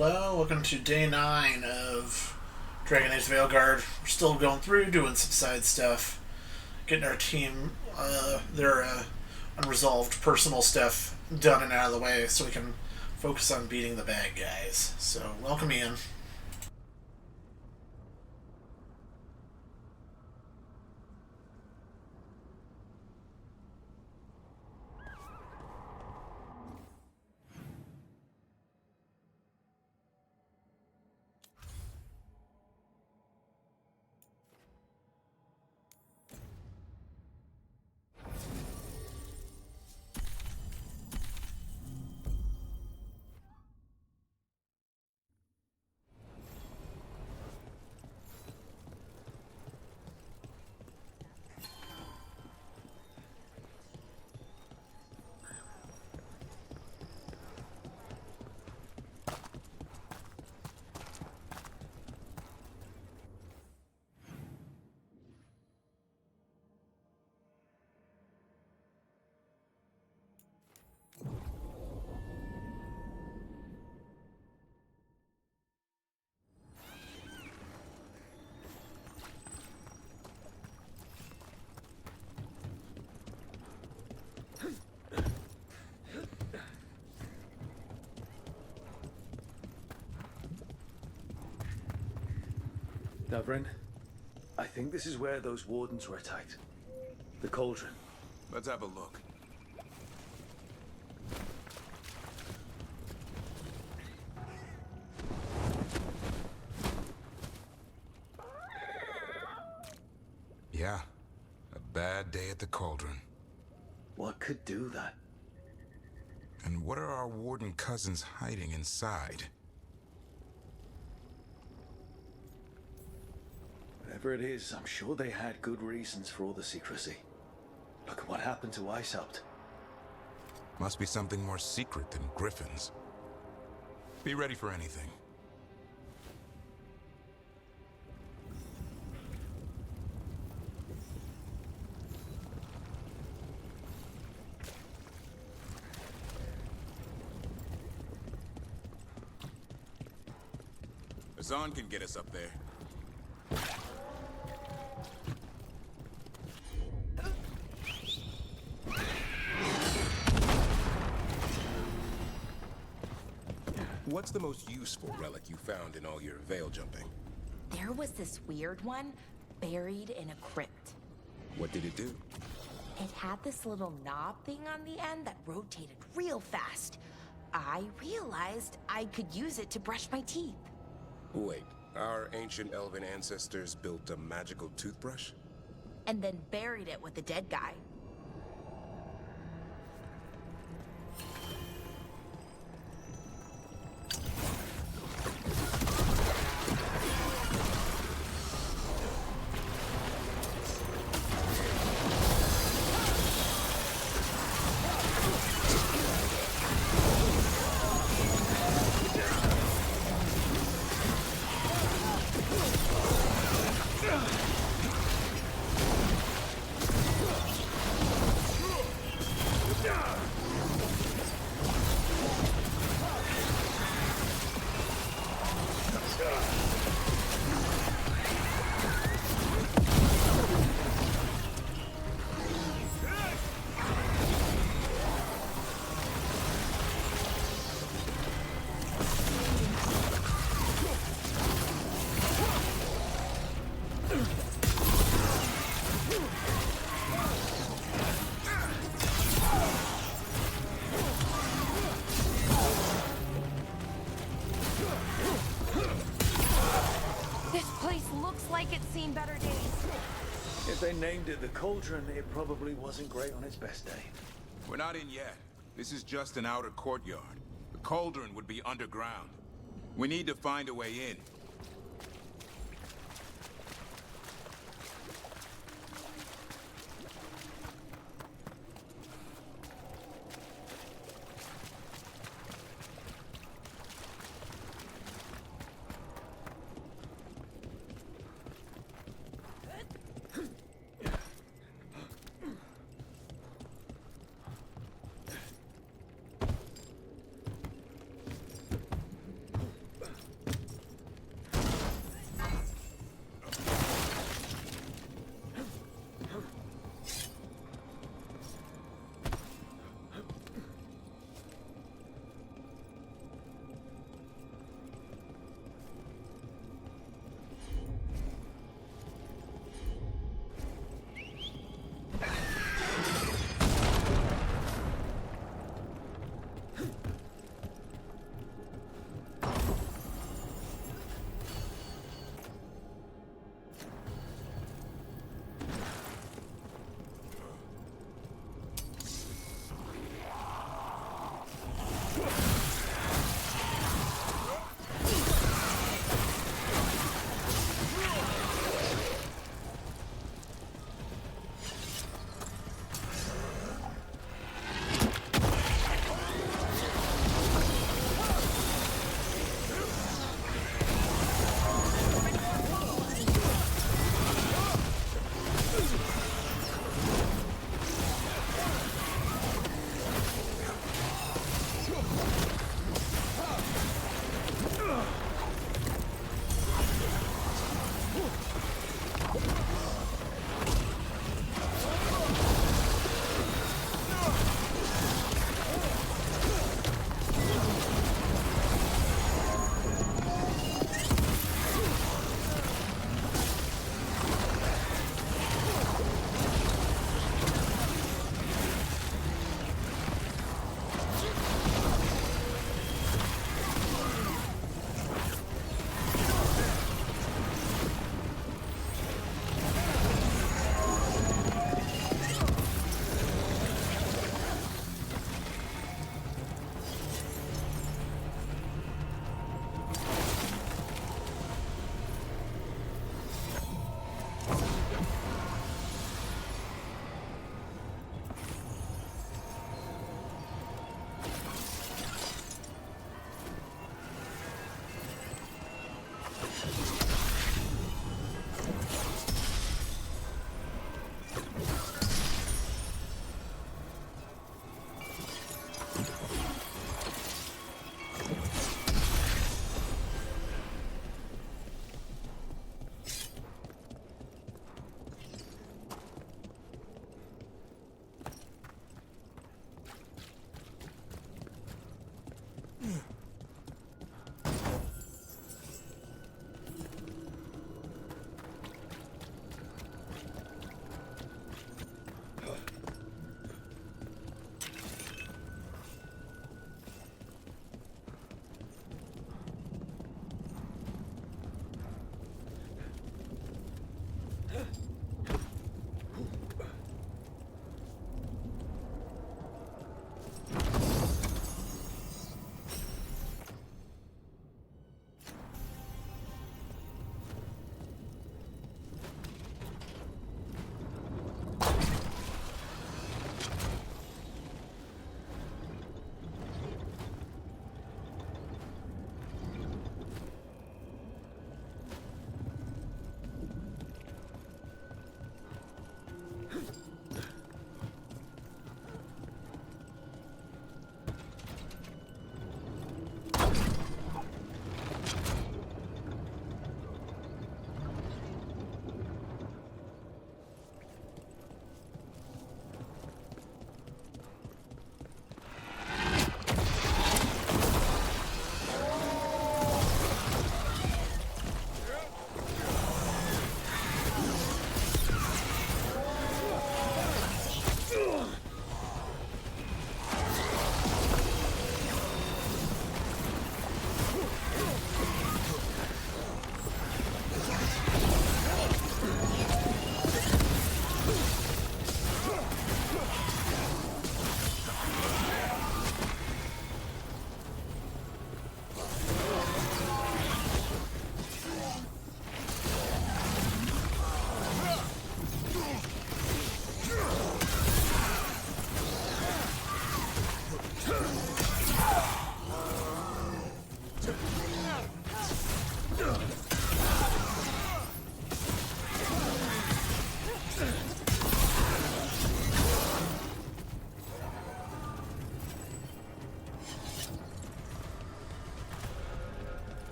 Hello, welcome to day 9 of Dragon Age Veilguard. We're still going through, doing some side stuff, getting our team, their unresolved personal stuff done and out of the way so we can focus on beating the bad guys. So, welcome in. Davrin, I think this is where those wardens were attacked. The cauldron. Let's have a look. Yeah, a bad day at the cauldron. What could do that? And what are our warden cousins hiding inside? Whatever it is, I'm sure they had good reasons for all the secrecy. Look at what happened to Icehout. Must be something more secret than griffins. Be ready for anything. Azan can get us up there. What's the most useful relic you found in all your veil jumping? There was this weird one buried in a crypt. What did it do? It had this little knob thing on the end that rotated real fast. I realized I could use it to brush my teeth. Wait, our ancient elven ancestors built a magical toothbrush? And then buried it with the dead guy. Better days. If they named it the cauldron, it probably wasn't great on its best day. We're not in yet. This is just an outer courtyard. The cauldron would be underground. We need to find a way in.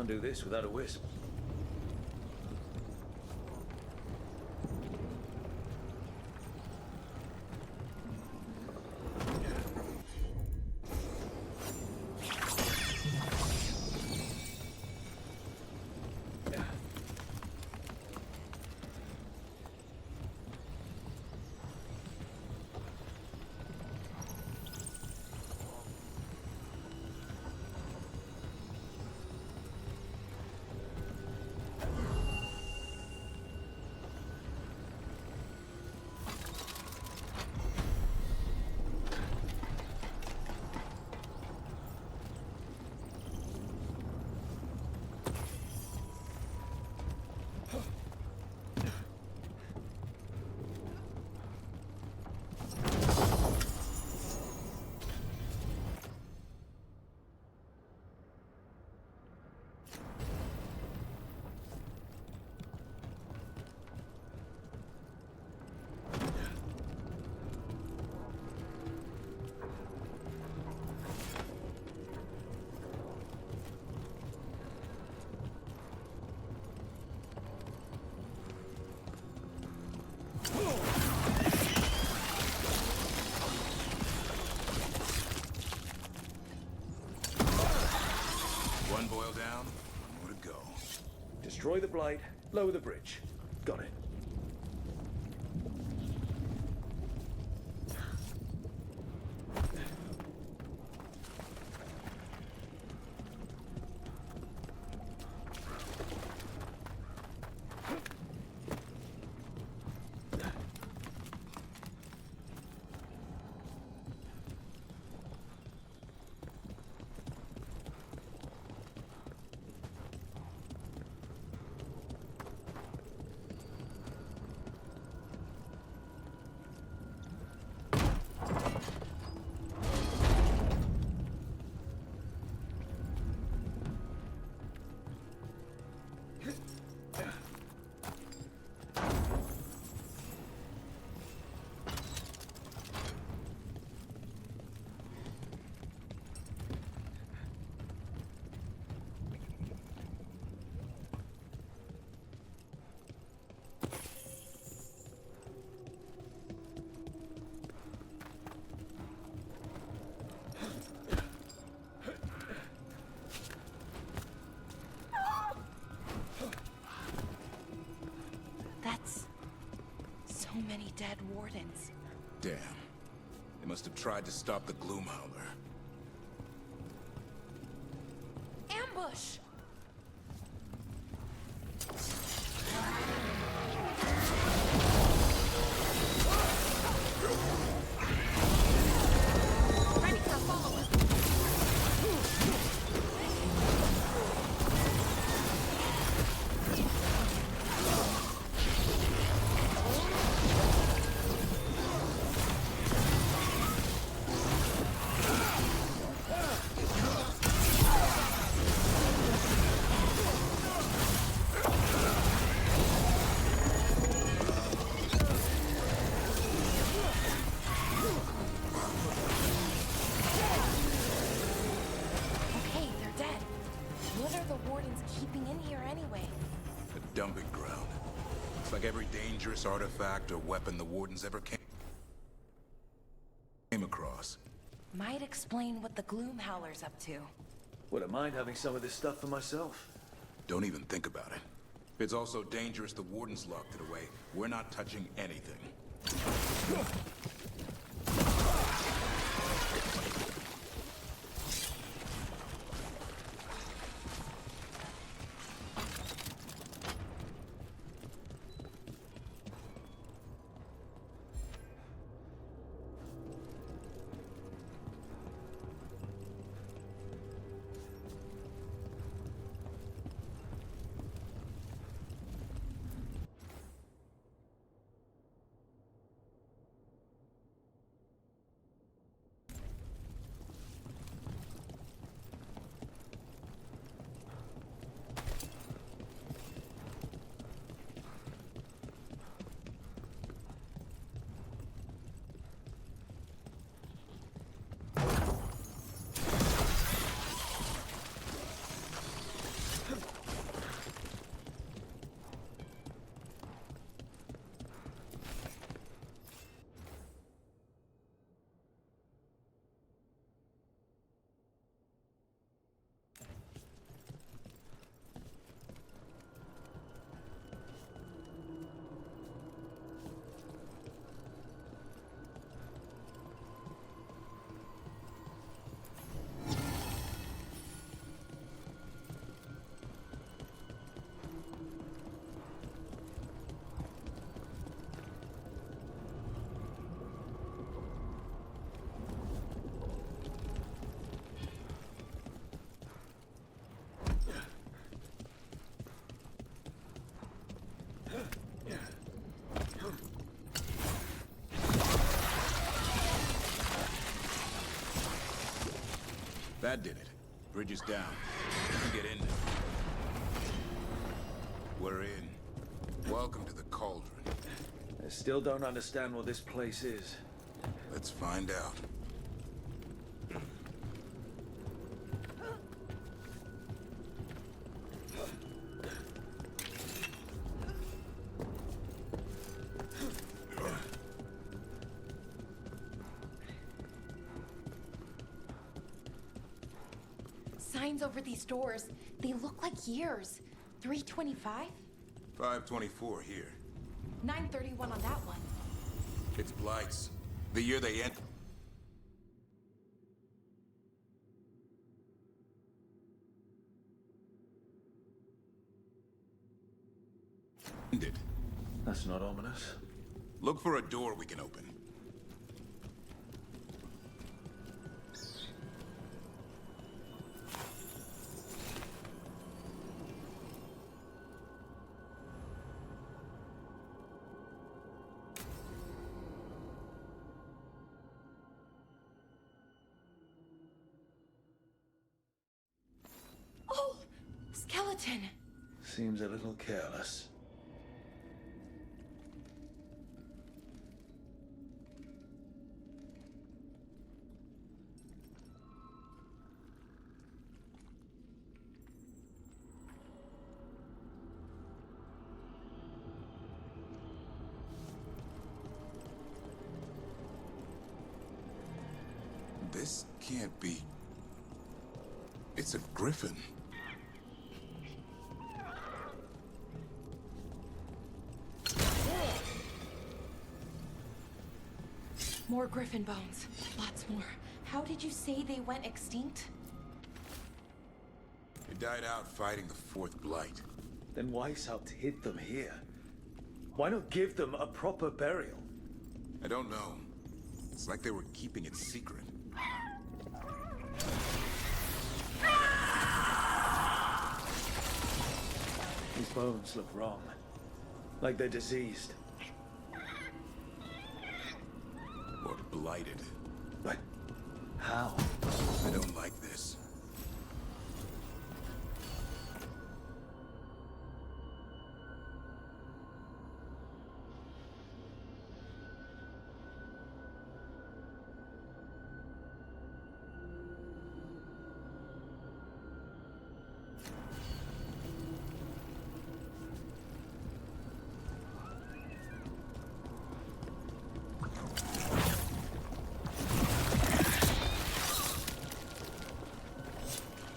Can't do this without a wisp. One boil down, one more to go. Destroy the blight, lower the bridge. Got it. dead wardens. Damn. They must have tried to stop the Gloomhowler. Ambush! Ready for a follow-up. Okay, they're dead. What are the wardens keeping in here anyway? A dumping ground. It's like every dangerous artifact or weapon the Wardens ever came across. Might explain what the Gloomhowler's up to. Wouldn't mind having some of this stuff for myself. Don't even think about it. If it's also dangerous, the Wardens locked it away. We're not touching anything. That did it. Bridge is down. We can get in now. We're in. Welcome to the Cauldron. I still don't understand what this place is. Let's find out. Signs over these doors. They look like years. 325? 524 here. 931 on that one. It's Blight's. The year they ended. That's not ominous. Look for a door we can open. Oh! Skeleton! Seems a little careless. This can't be... It's a griffin. More griffin bones. Lots more. How did you say they went extinct? They died out fighting the Fourth Blight. Then Weishaupt hid them here. Why not give them a proper burial? I don't know. It's like they were keeping it secret. These bones look wrong. Like they're diseased. Or blighted. But how? I don't like this.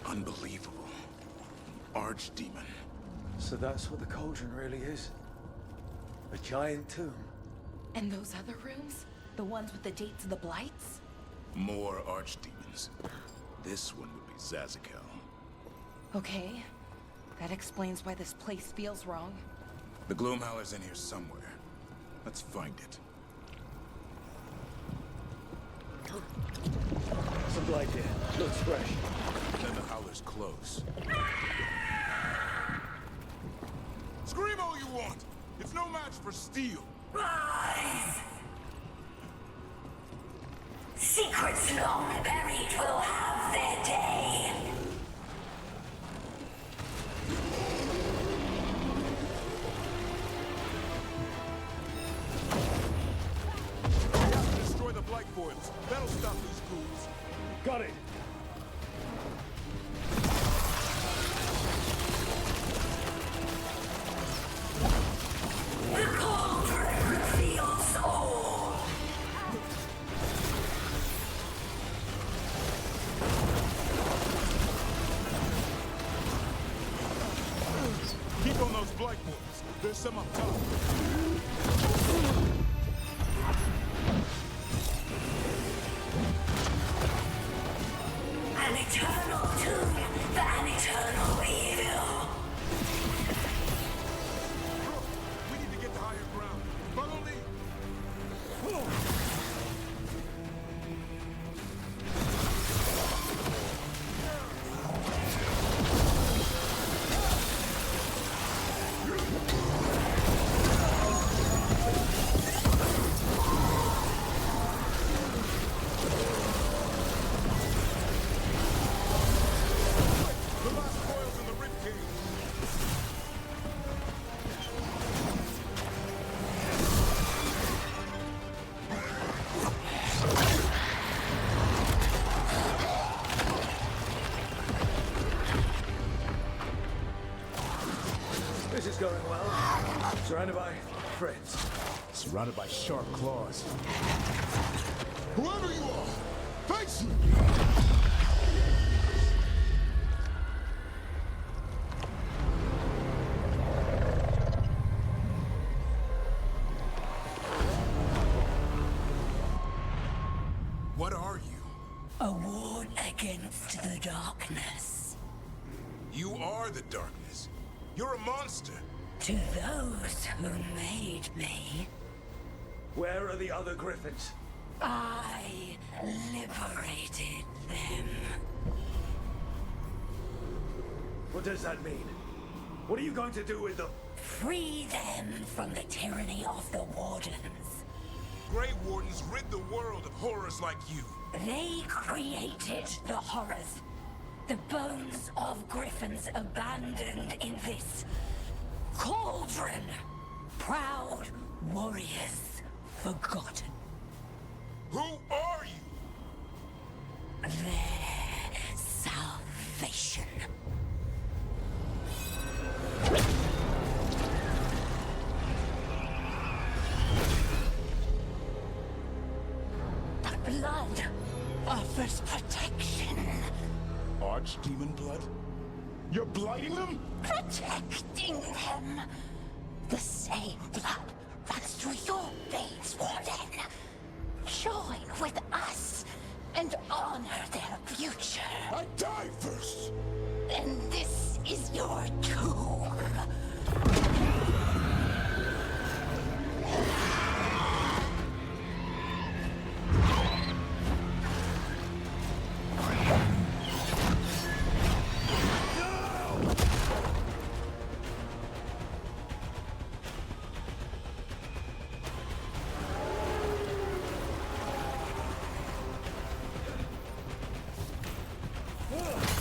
Unbelievable. Archdemon. So that's what the cauldron really is? A giant tomb? And those other rooms? The ones with the dates of the blights? More archdemons. This one would be Zazakel. Okay. That explains why this place feels wrong. The Gloomhowler's in here somewhere. Let's find it. Some light here. Looks fresh. Then the Howler's close. Scream all you want! It's no match for steel! Rise! Secrets long buried will have their day. Destroy the blight foils. That'll stop these ghouls. Got it! The cauldron reveals all. Keep on those blight foils. There's some up top. An eternal tomb for an eternal evil. We need to get to higher ground. Follow me. The last coil's in the ribcage. This is going well. Surrounded by friends. Surrounded by sharp claws. Whoever you are, face me! What are you? A ward against the darkness. You are the darkness. You're a monster. To those who made me, Where are the other griffins? I liberated them. What does that mean? What are you going to do with them? Free them from the tyranny of the Wardens. Grey Wardens rid the world of horrors like you. They created the horrors. The bones of griffins abandoned in this cauldron. Proud warriors forgotten. Who are you? Their salvation. The blood offers protection. Archdemon blood? You're blighting them? Protecting them. The same blood runs through your veins, Warden. join with us and honor their future. I die first! Then this is your tomb.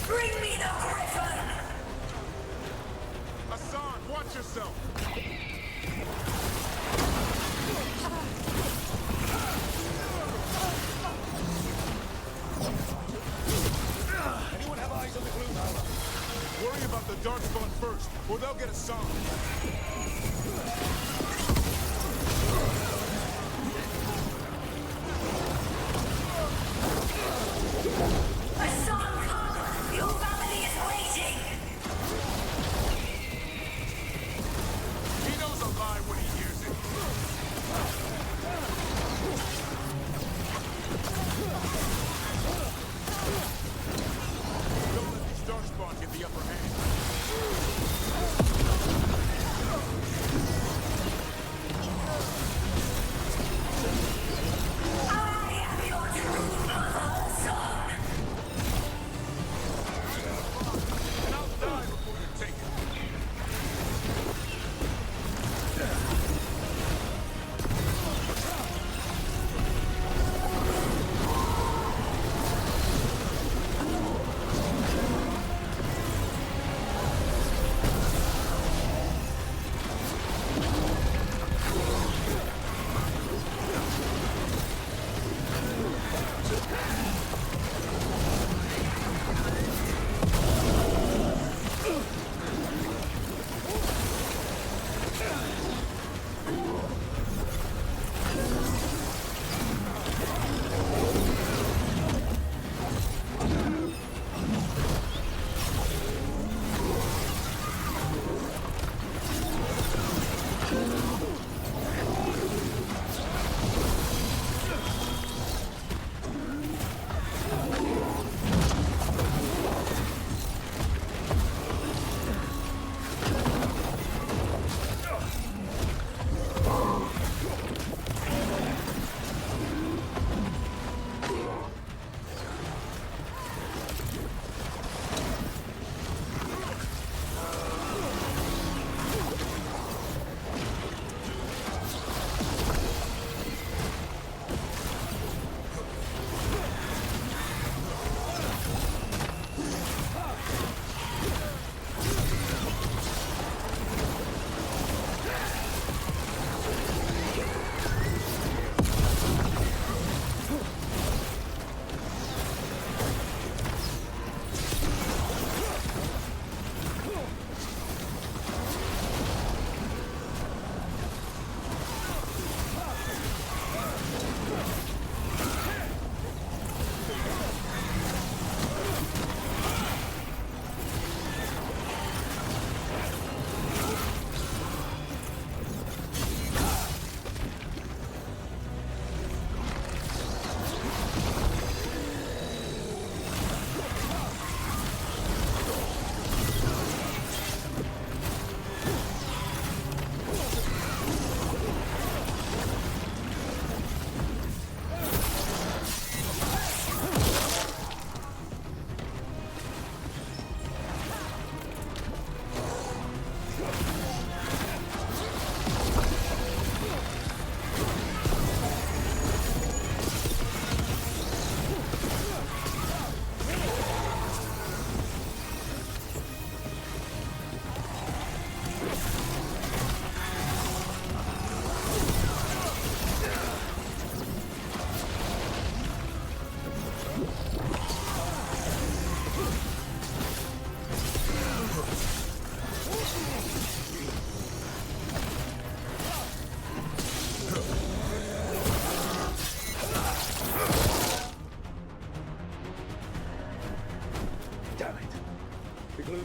Bring me the griffin! Hassan, watch yourself! Anyone have eyes on the glue tower? Worry about the darkspawn first, or they'll get Hassan. Hassan, your family is waiting! He knows a lie when he hears it. Don't let these darkspawn get the upper hand. I am your true mother, Hassan! And I'll die before you take it.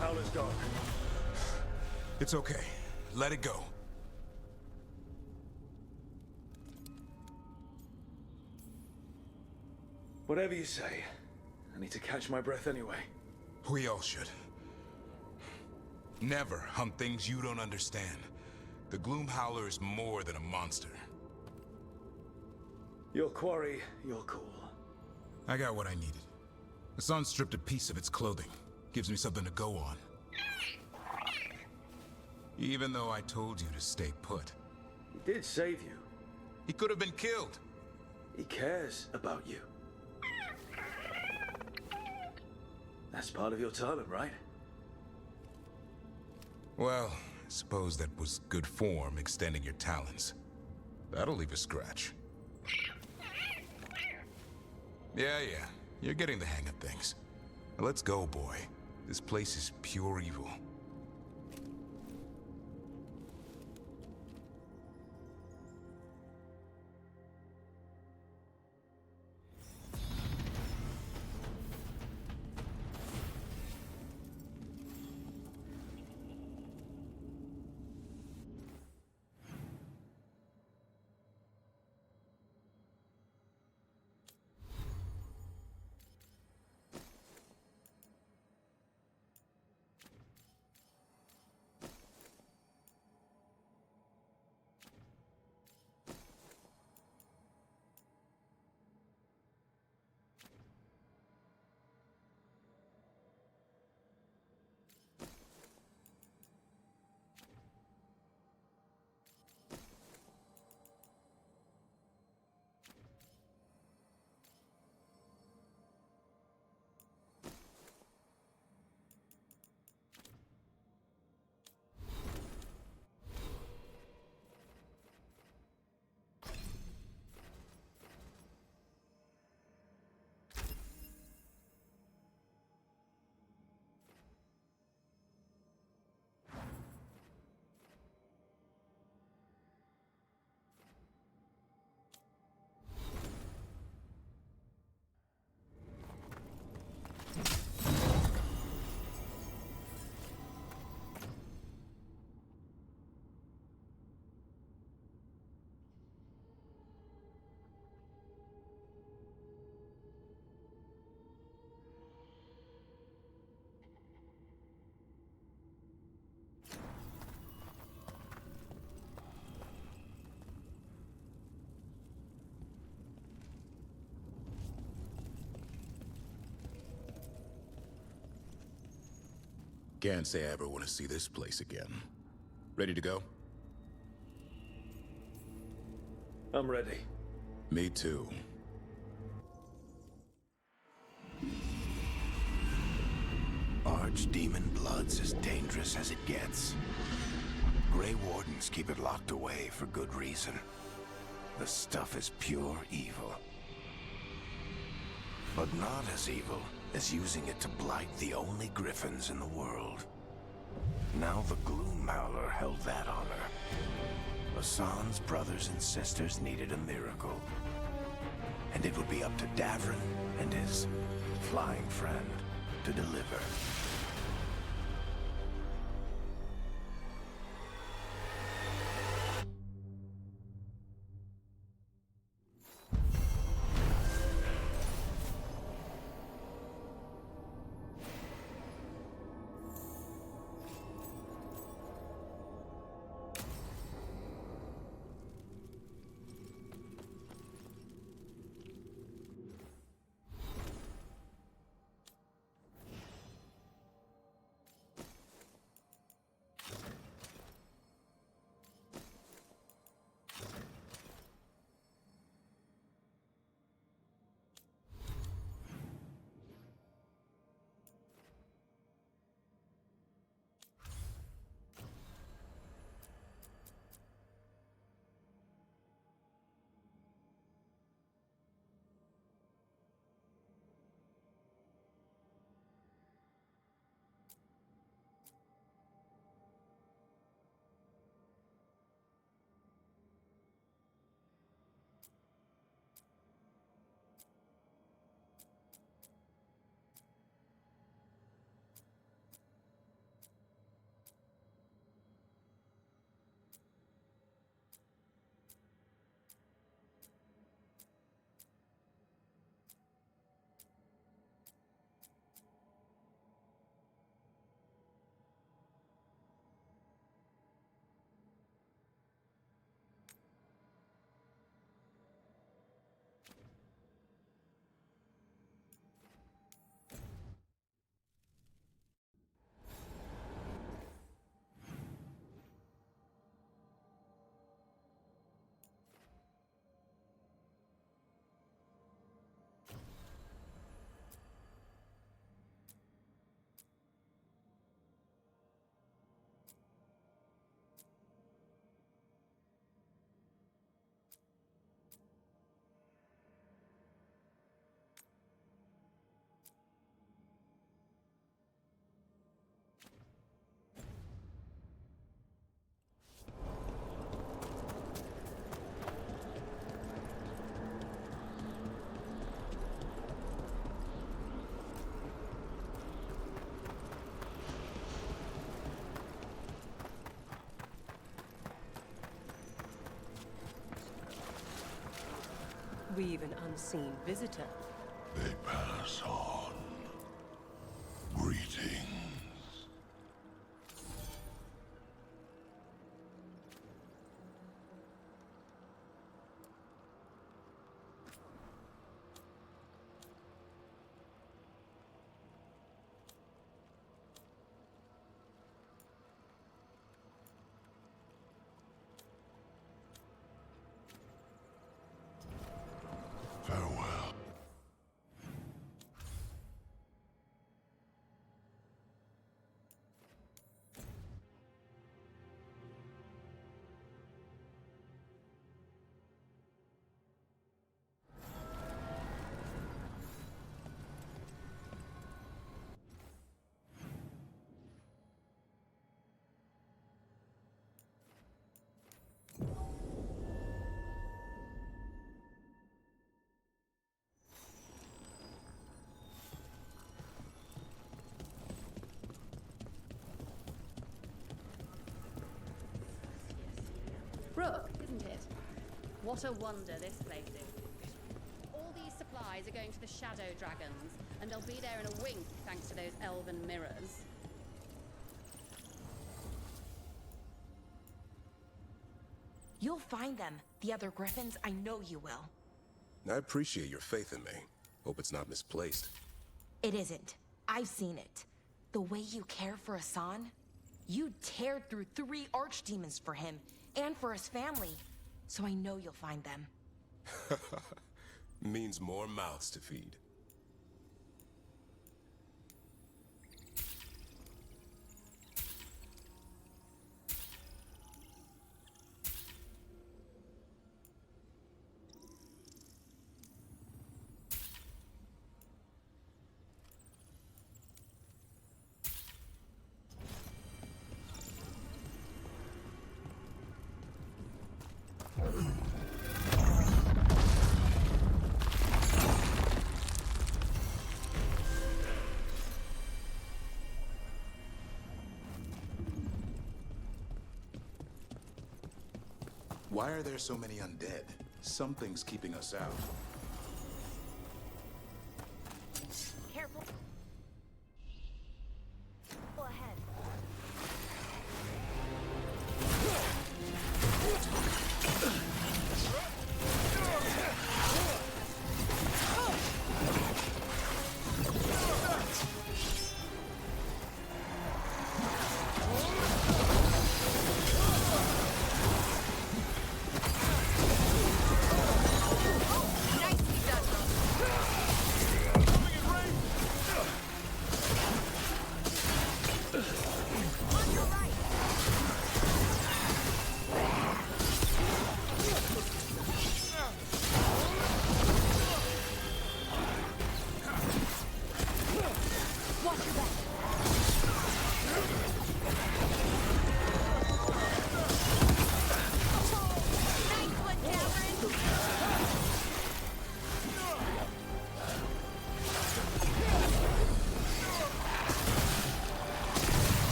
Howler's gone. It's okay. Let it go. Whatever you say. I need to catch my breath anyway. We all should. Never hunt things you don't understand. The Gloom Howler is more than a monster. Your quarry, your call. I got what I needed. The sun stripped a piece of its clothing. Gives me something to go on. Even though I told you to stay put. He did save you. He could have been killed. He cares about you. That's part of your talent, right? Well, I suppose that was good form, extending your talons. That'll leave a scratch. Yeah. You're getting the hang of things. Now let's go, boy. This place is pure evil. Can't say I ever want to see this place again. Ready to go? I'm ready. Me too. Archdemon blood's as dangerous as it gets. Grey Wardens keep it locked away for good reason. The stuff is pure evil. But not as evil as using it to blight the only griffins in the world. Now the Gloom Howler held that honor. Hassan's brothers and sisters needed a miracle. And it would be up to Davrin and his flying friend to deliver. We've an unseen visitor. They pass on. Greetings. Farewell. Brook, isn't it? What a wonder this place is. All these supplies are going to the Shadow Dragons, and they'll be there in a wink thanks to those elven mirrors. You'll find them. The other griffins, I know you will. I appreciate your faith in me. Hope it's not misplaced. It isn't. I've seen it. The way you care for Hassan, you teared through 3 archdemons for him and for his family. So I know you'll find them. Means more mouths to feed. Why are there so many undead? Something's keeping us out. Careful. Go ahead.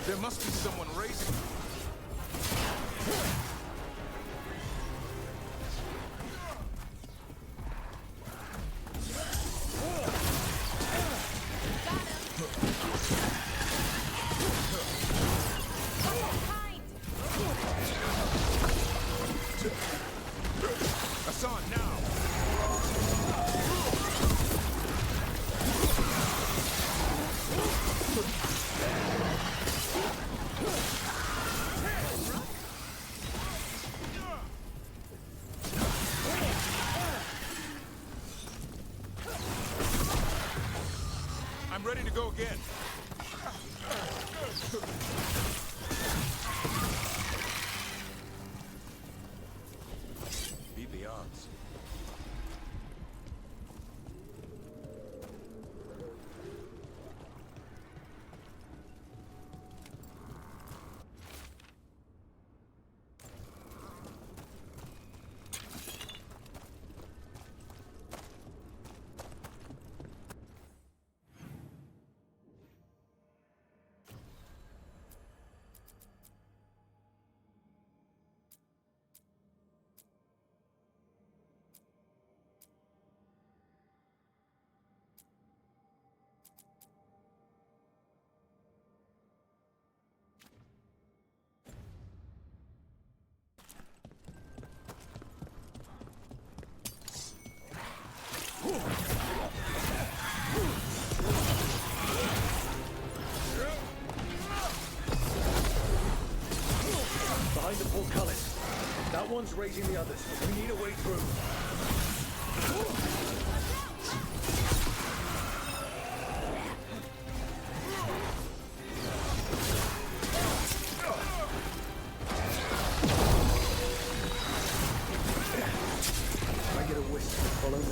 There must be someone raising them. Hassan, now! I'm ready to go again. Beat the odds. Find the portcullis. That one's raising the others. We need a way through. I get a whistle. Follow me.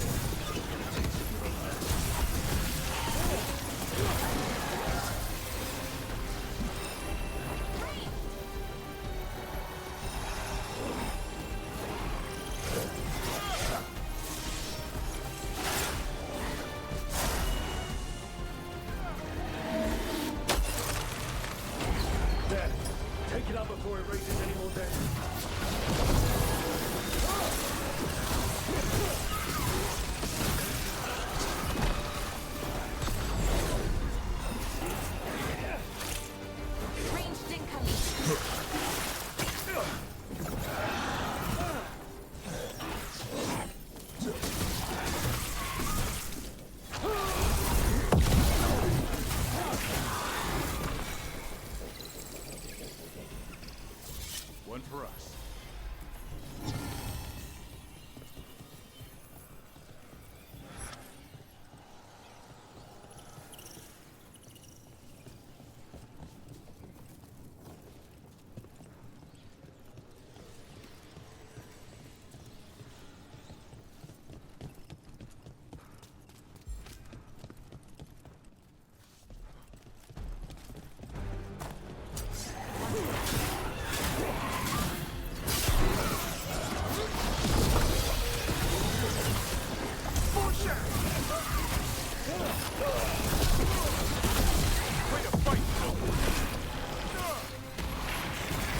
Take it up before it raises any more damage. Ranged incoming. One for us.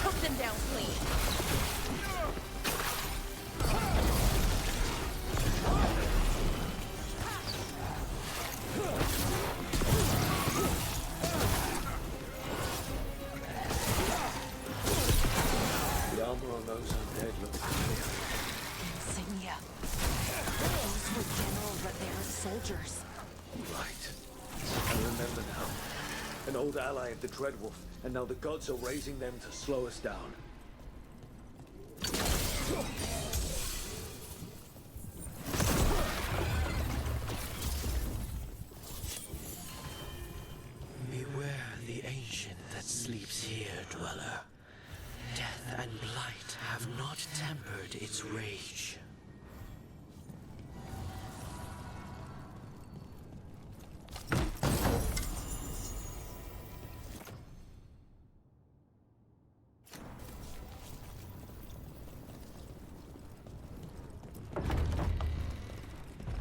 Put them down clean. The armor on those undead looks familiar. Insignia. Those were General Rivera's soldiers. Right. I remember now. An old ally of the Dreadwolf, and now the gods are raising them to slow us down. Beware the ancient that sleeps here, dweller. Death and blight have not tempered its rage.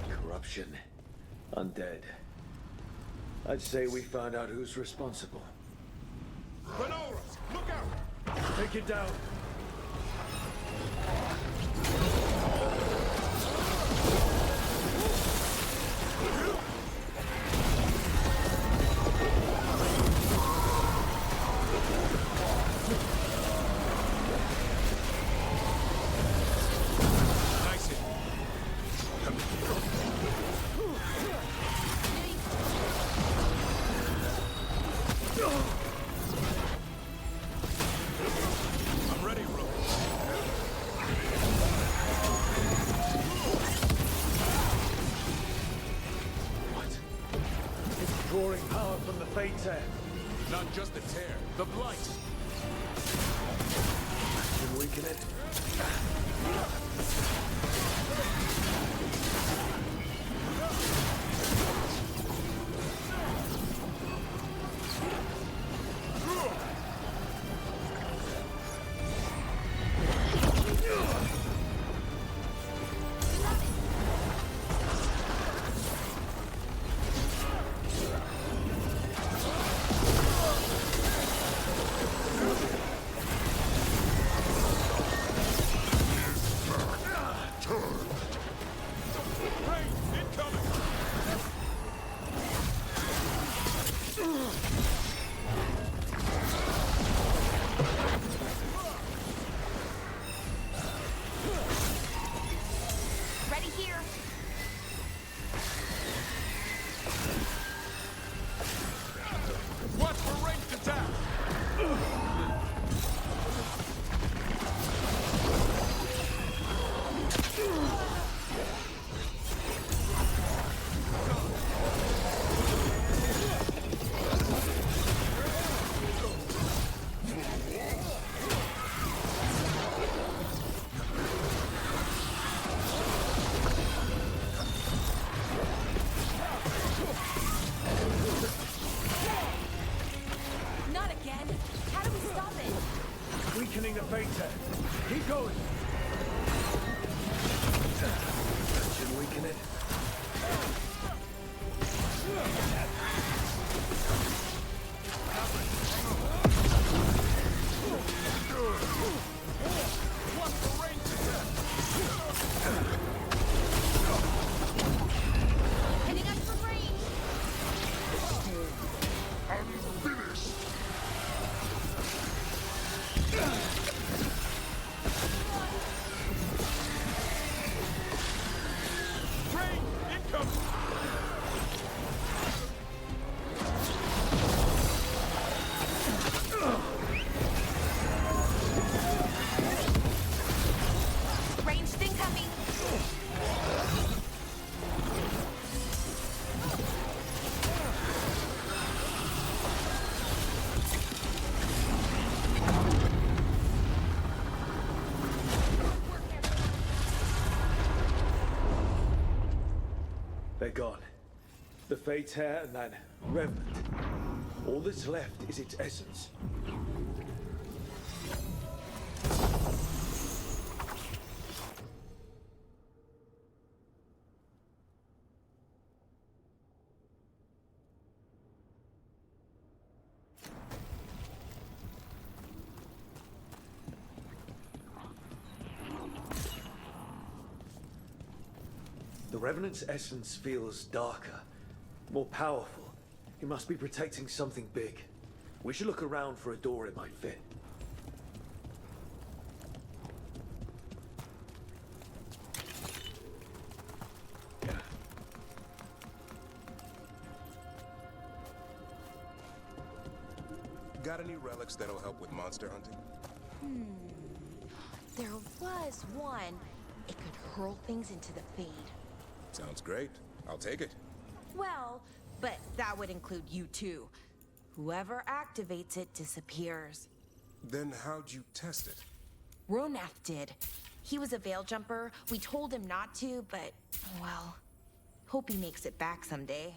Corruption. Undead. I'd say we found out who's responsible. Renoras, look out! Take it down. Nice hit. I'm ready, Rook. What? It's drawing power from the Fate's air. Not just the tear, the blight. Can weaken it. weakening the Fate Tear. Keep going. That should weaken it. Hitting us from range. Ranged incoming. They're gone. The Fate Tear and that Revenant. All that's left is its essence. The Revenant's essence feels darker, more powerful. He must be protecting something big. We should look around for a door it might fit. Got any relics that'll help with monster hunting? There was one. It could hurl things into the Fade. Sounds great. I'll take it. Well, but that would include you too. Whoever activates it disappears. Then how'd you test it? Ronath did. He was a veil jumper. We told him not to, but, well, hope he makes it back someday.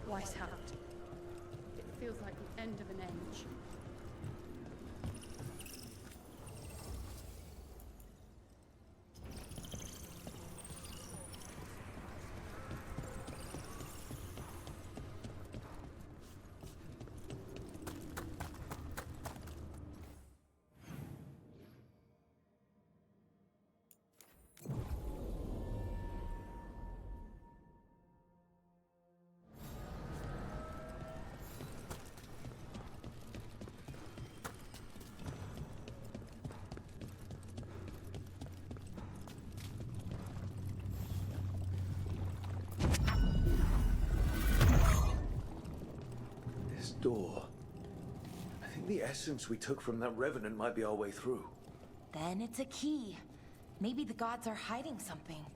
White Hat. It feels like the end of an age. Door. I think the essence we took from that Revenant might be our way through. Then it's a key. Maybe the gods are hiding something.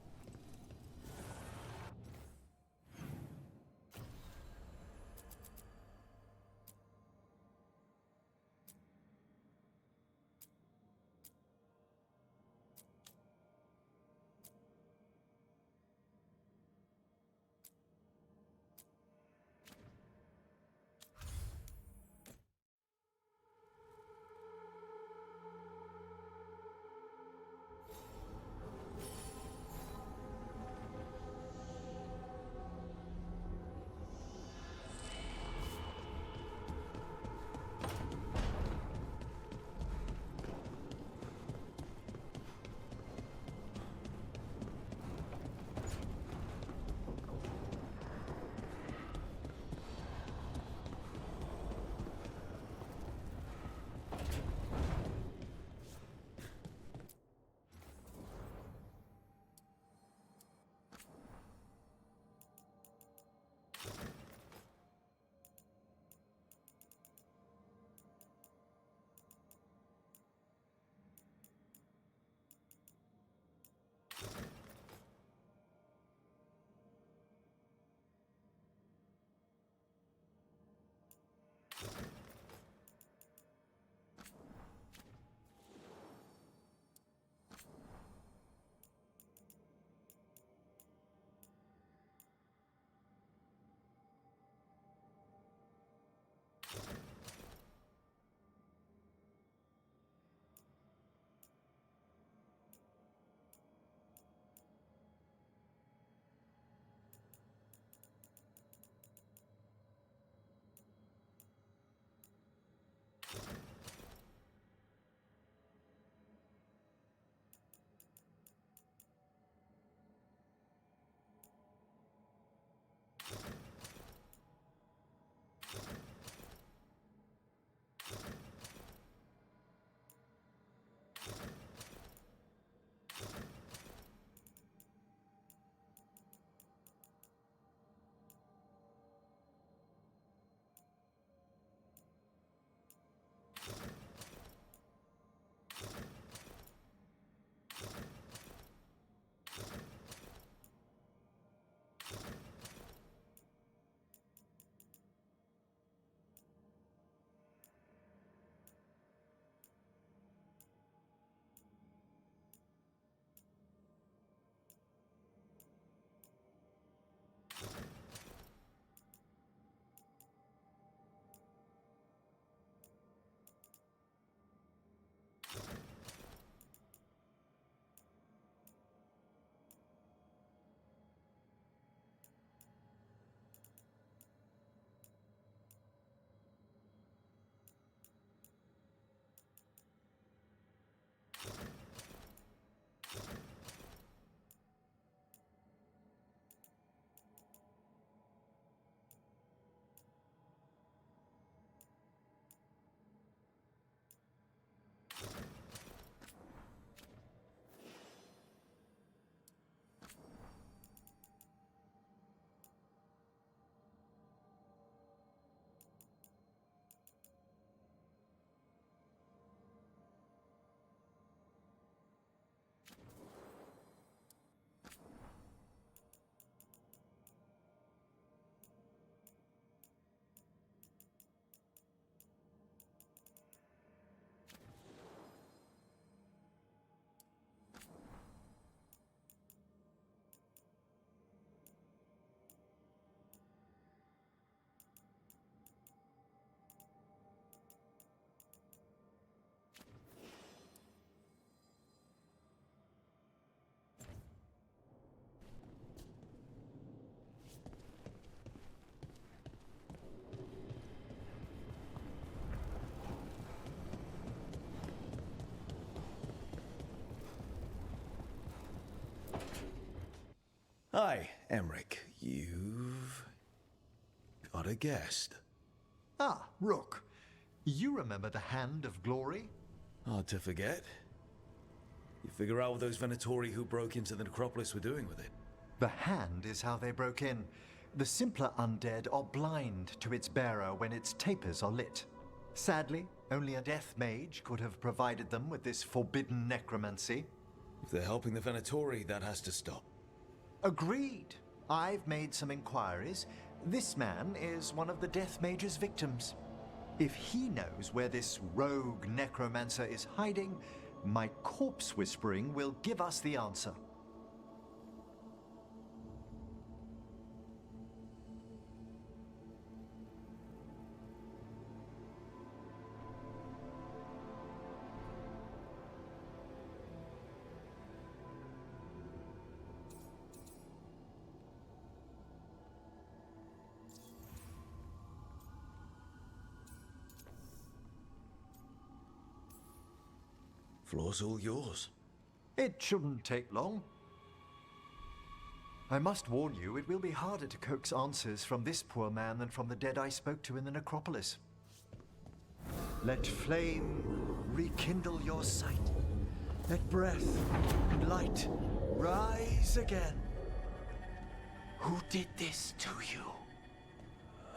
Hi, Emmerich. You've got a guest. Ah, Rook. You remember the Hand of Glory? Hard to forget. You figure out what those Venatori who broke into the necropolis were doing with it? The Hand is how they broke in. The simpler undead are blind to its bearer when its tapers are lit. Sadly, only a death mage could have provided them with this forbidden necromancy. If they're helping the Venatori, that has to stop. Agreed. I've made some inquiries. This man is one of the death mage's victims. If he knows where this rogue necromancer is hiding, my corpse whispering will give us the answer. Floor's all yours. It shouldn't take long. I must warn you, it will be harder to coax answers from this poor man than from the dead I spoke to in the necropolis. Let flame rekindle your sight. Let breath and light rise again. Who did this to you?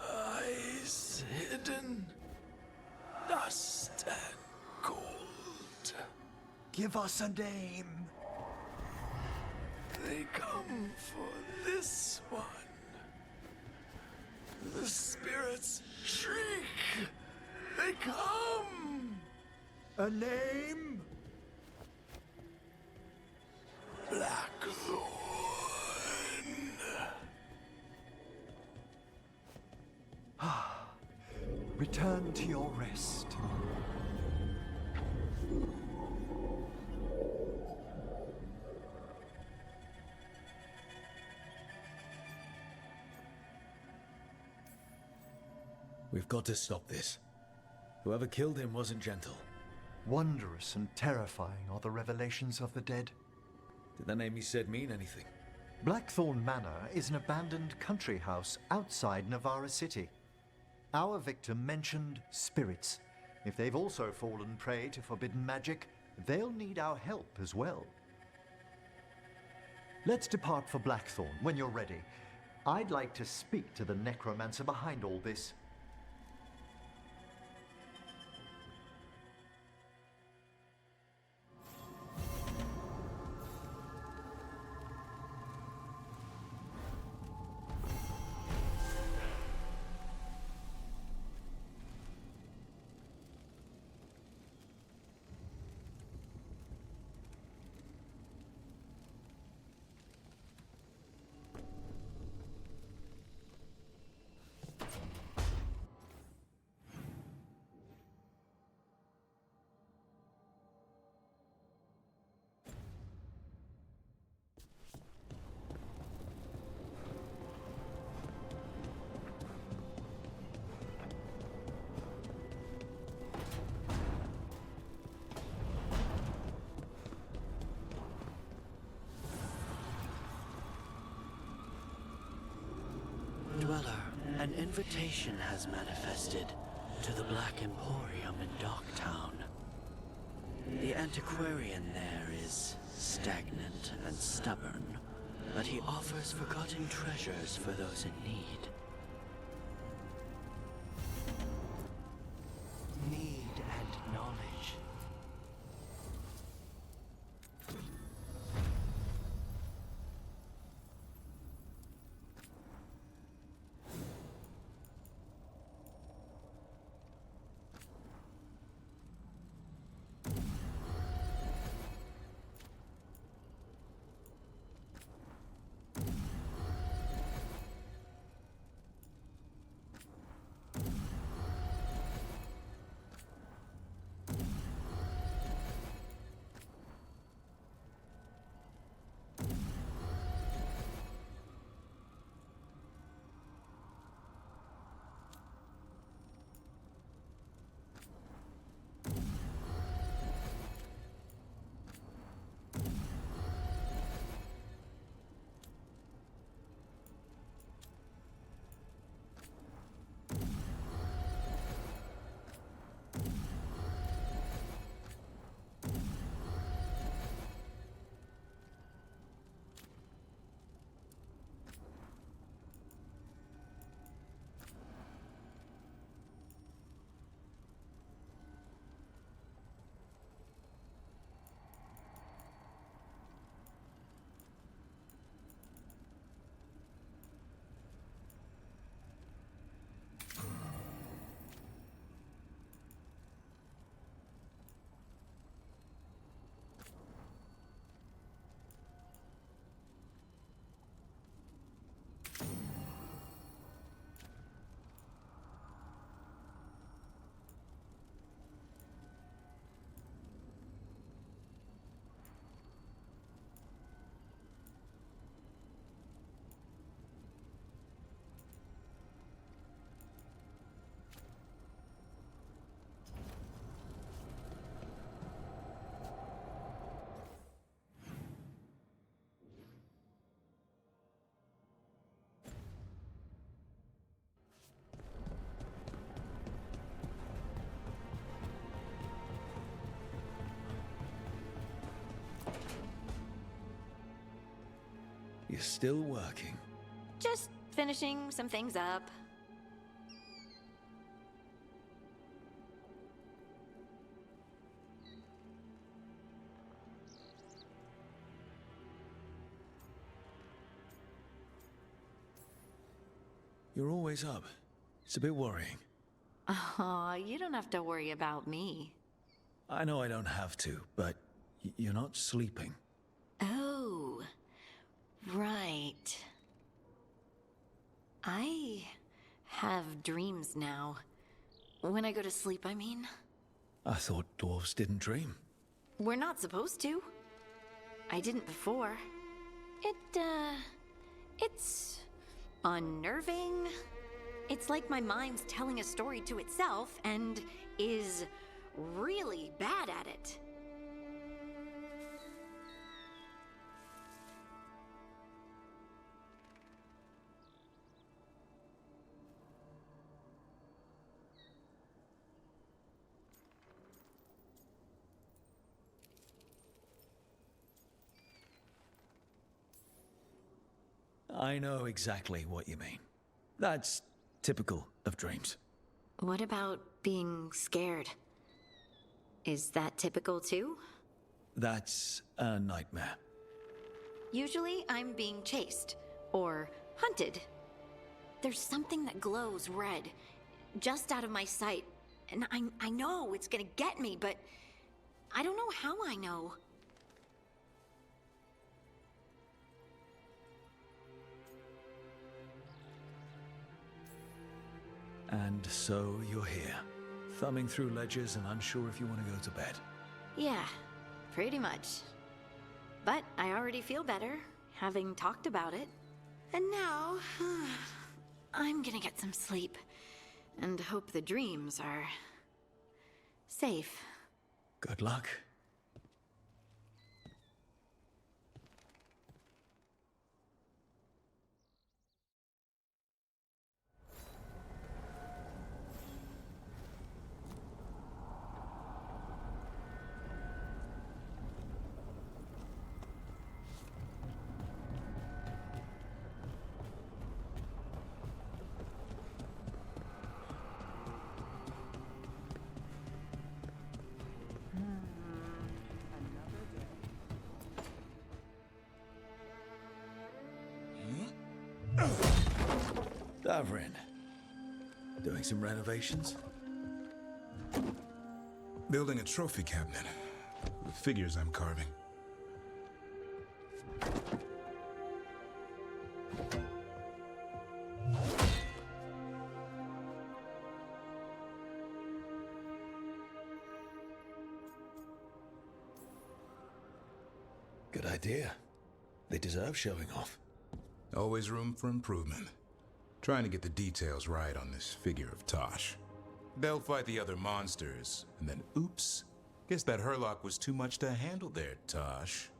Eyes hidden, dust and gold. Give us a name. They come for this one. The spirits shriek. They come. A name? Blackthorn. Return to your rest. We've got to stop this. Whoever killed him wasn't gentle. Wondrous and terrifying are the revelations of the dead. Did the name he said mean anything? Blackthorn Manor is an abandoned country house outside Navarra City. Our victim mentioned spirits. If they've also fallen prey to forbidden magic, they'll need our help as well. Let's depart for Blackthorn when you're ready. I'd like to speak to the necromancer behind all this. Dweller, an invitation has manifested to the Black Emporium in Docktown. The antiquarian there is stagnant and stubborn, but he offers forgotten treasures for those in need. Need and knowledge. You're still working. Just finishing some things up. You're always up. It's a bit worrying. Aw, you don't have to worry about me. I know I don't have to, but you're not sleeping. Oh, right. I have dreams now. When I go to sleep, I mean. I thought dwarves didn't dream. We're not supposed to. I didn't before. It's unnerving. It's like my mind's telling a story to itself and is really bad at it. I know exactly what you mean. That's typical of dreams. What about being scared? Is that typical too? That's a nightmare. Usually I'm being chased or hunted. There's something that glows red, just out of my sight, and I know it's gonna get me, but I don't know how I know. And so you're here, thumbing through ledgers and unsure if you want to go to bed. Yeah, pretty much. But I already feel better, having talked about it. And now, I'm gonna get some sleep, and hope the dreams are safe. Good luck. Davrin. Doing some renovations? Building a trophy cabinet. The figures I'm carving. Good idea. They deserve showing off. Always room for improvement. Trying to get the details right on this figure of Tosh. They'll fight the other monsters, and then oops. Guess that Herlock was too much to handle there, Tosh.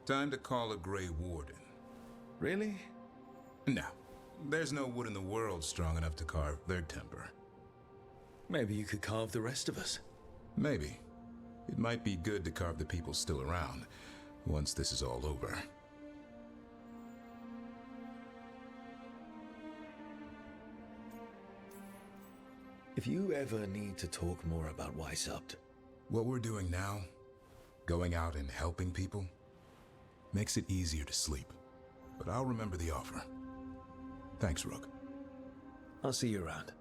Time to call a Grey Warden. Really? No. There's no wood in the world strong enough to carve their temper. Maybe you could carve the rest of us. Maybe. It might be good to carve the people still around, once this is all over. If you ever need to talk more about Weishaupt. What we're doing now, going out and helping people, makes it easier to sleep. But I'll remember the offer. Thanks, Rook. I'll see you around.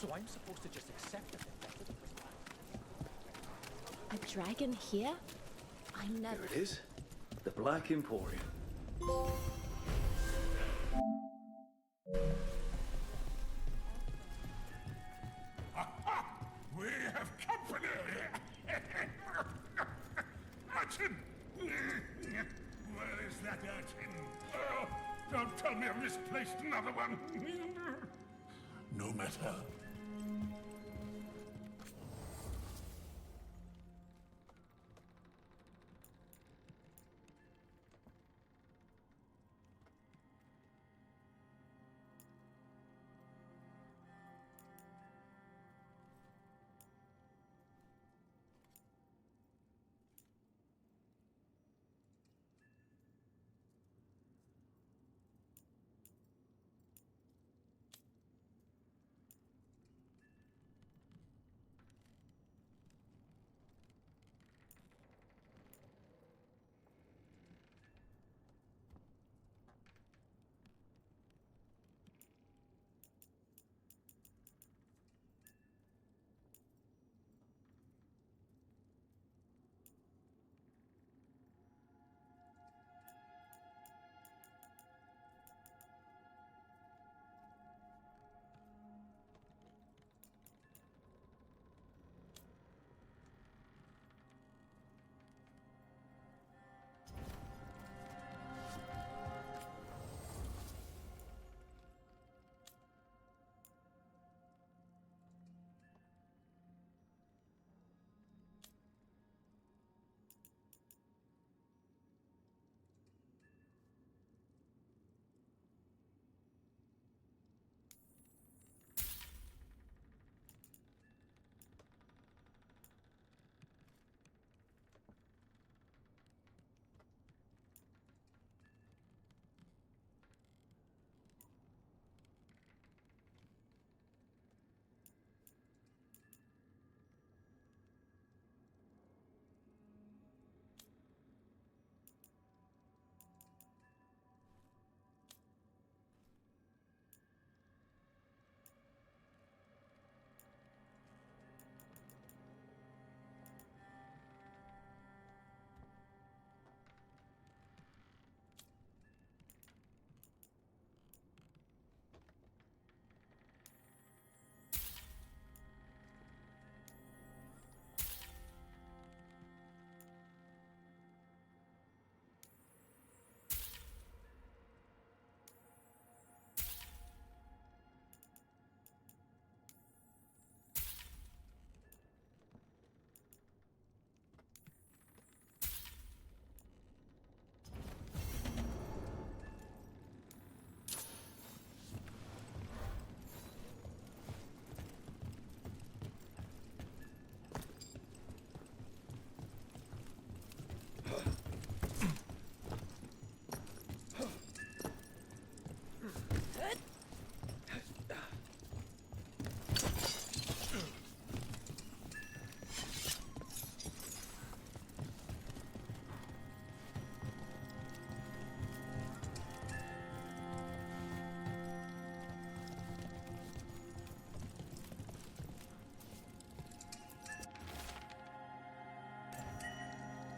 So I'm supposed to just accept it. A dragon here? I never... Here it is. The Black Emporium. We have company! Urchin! Where is that urchin? Oh, don't tell me I've misplaced another one! No matter.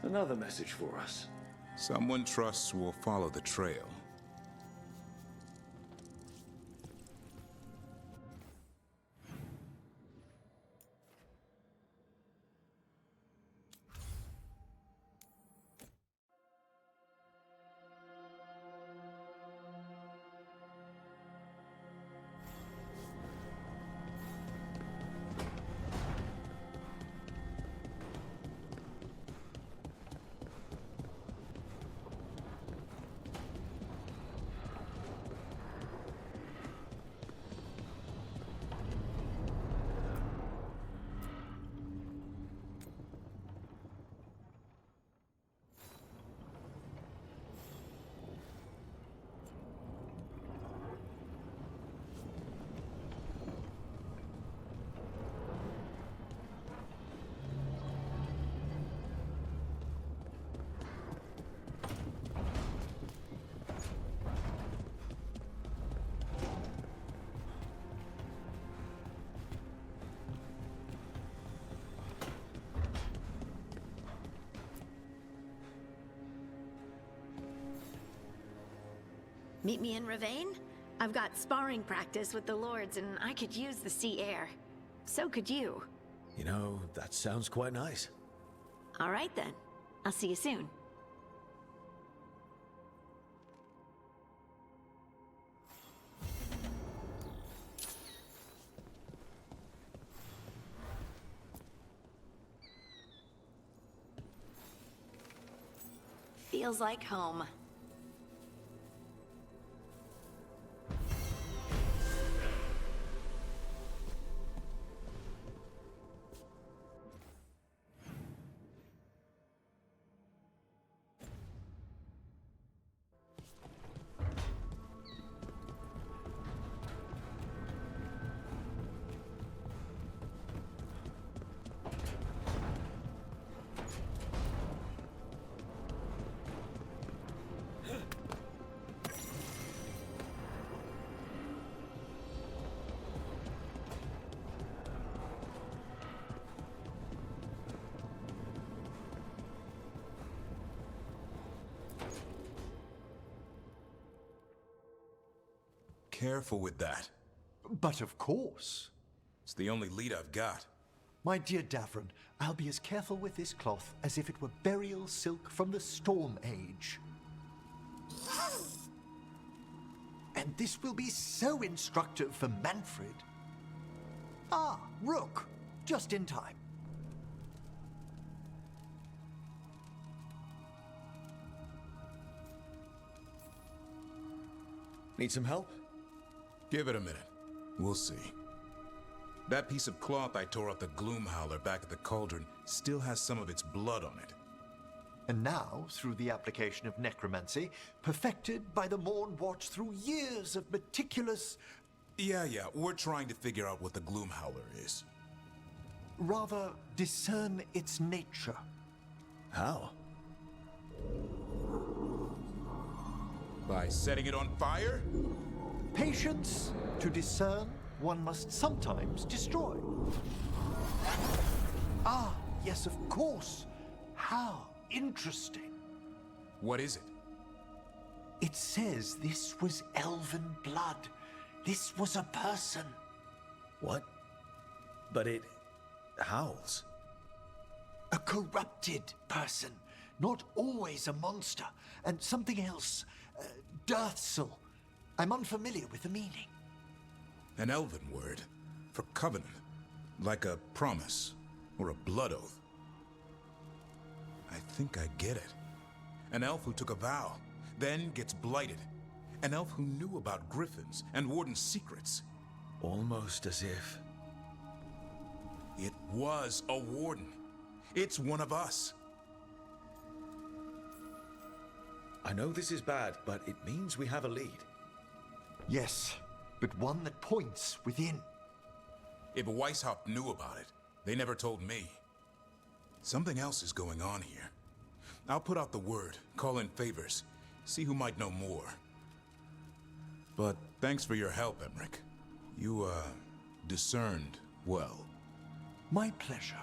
Another message for us. Someone trusts will follow the trail. Meet me in Ravane? I've got sparring practice with the lords and I could use the sea air. So could you. You know, that sounds quite nice. All right then. I'll see you soon. Feels like home. Careful with that. But of course. It's the only lead I've got. My dear Davron, I'll be as careful with this cloth as if it were burial silk from the Storm Age. And this will be so instructive for Manfred. Ah, Rook, just in time. Need some help? Give it a minute. We'll see. That piece of cloth I tore off the Gloom Howler back at the cauldron still has some of its blood on it. And now, through the application of necromancy, perfected by the Morn Watch through years of meticulous... Yeah, we're trying to figure out what the Gloom Howler is. Rather, discern its nature. How? By setting it on fire? Patience. To discern, one must sometimes destroy. Ah, yes, of course. How interesting. What is it? It says this was elven blood. This was a person. What? But it howls. A corrupted person. Not always a monster. And something else. Deathsel. I'm unfamiliar with the meaning. An elven word for covenant, like a promise or a blood oath. I think I get it. An elf who took a vow, then gets blighted. An elf who knew about griffins and warden's secrets. Almost as if... It was a warden. It's one of us. I know this is bad, but it means we have a lead. Yes, but one that points within. If Weishaupt knew about it, they never told me. Something else is going on here. I'll put out the word, call in favors, see who might know more. But thanks for your help, Emmerich. You, discerned well. My pleasure.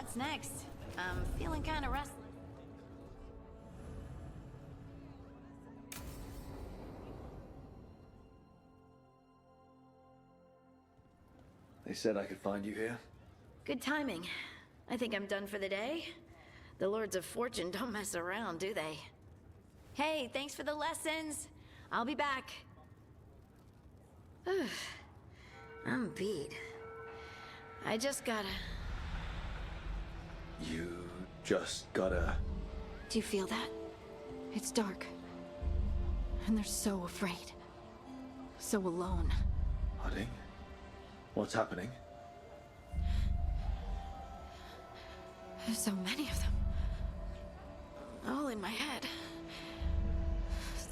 what's next? I'm feeling kind of restless. They said I could find you here. Good timing. I think I'm done for the day. The Lords of Fortune don't mess around, do they? Hey, thanks for the lessons. I'll be back. I'm beat. I just gotta... You just gotta... Do you feel that? It's dark. And they're so afraid. So alone. Harding? What's happening? There's so many of them. All in my head.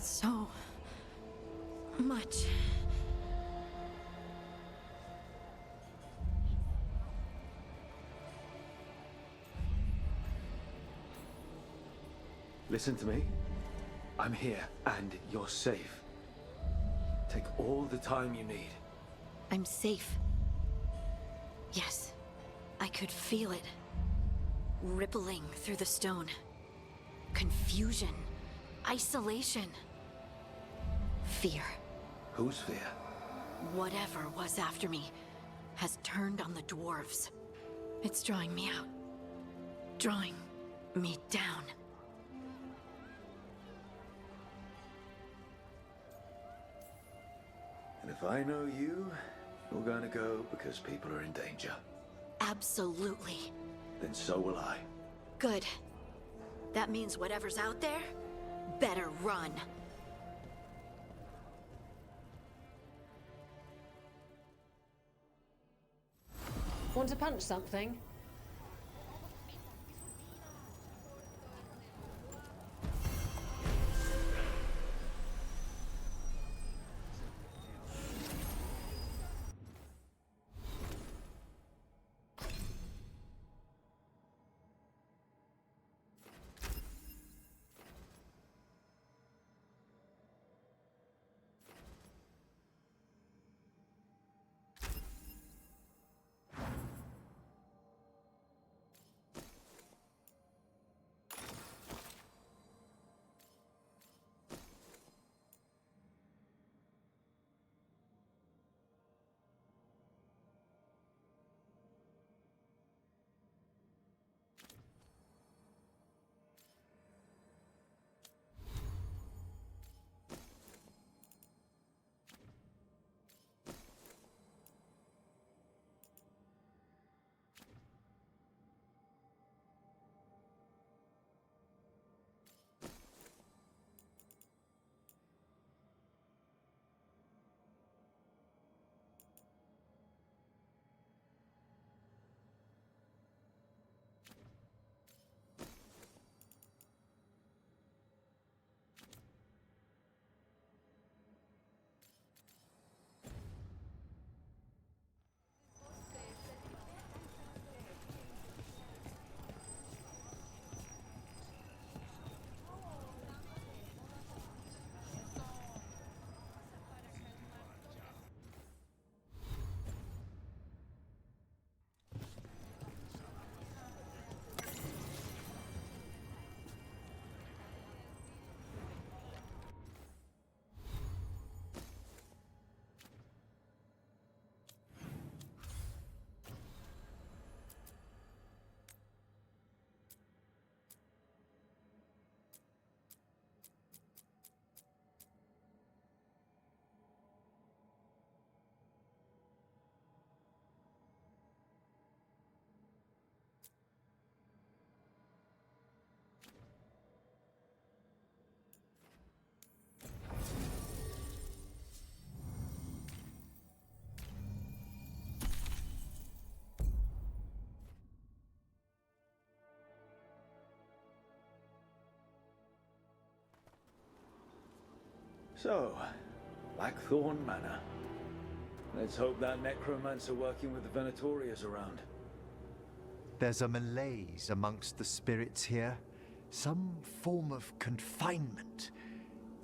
So... much. Listen to me. I'm here, and you're safe. Take all the time you need. I'm safe. Yes. I could feel it. Rippling through the stone. Confusion. Isolation. Fear. Whose fear? Whatever was after me has turned on the dwarves. It's drawing me out. Drawing me down. And if I know you, you're gonna go because people are in danger. Absolutely. Then so will I. Good. That means whatever's out there, better run. Want to punch something? So, Blackthorn Manor. Let's hope that necromancer working with the Venatori is around. There's a malaise amongst the spirits here. Some form of confinement.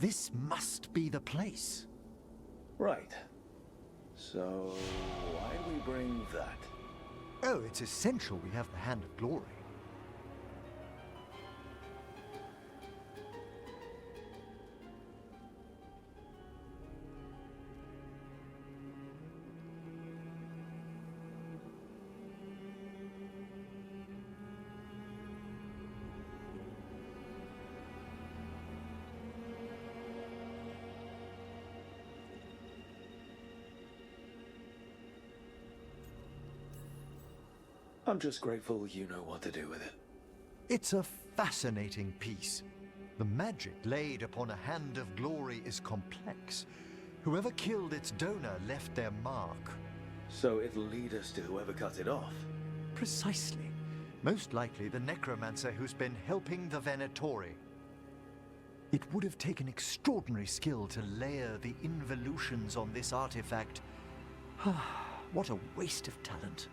This must be the place. Right. So, why do we bring that? Oh, it's essential we have the Hand of Glory. I'm just grateful you know what to do with it. It's a fascinating piece. The magic laid upon a Hand of Glory is complex. Whoever killed its donor left their mark. So it'll lead us to whoever cut it off? Precisely. Most likely the necromancer who's been helping the Venatori. It would have taken extraordinary skill to layer the involutions on this artifact. What a waste of talent.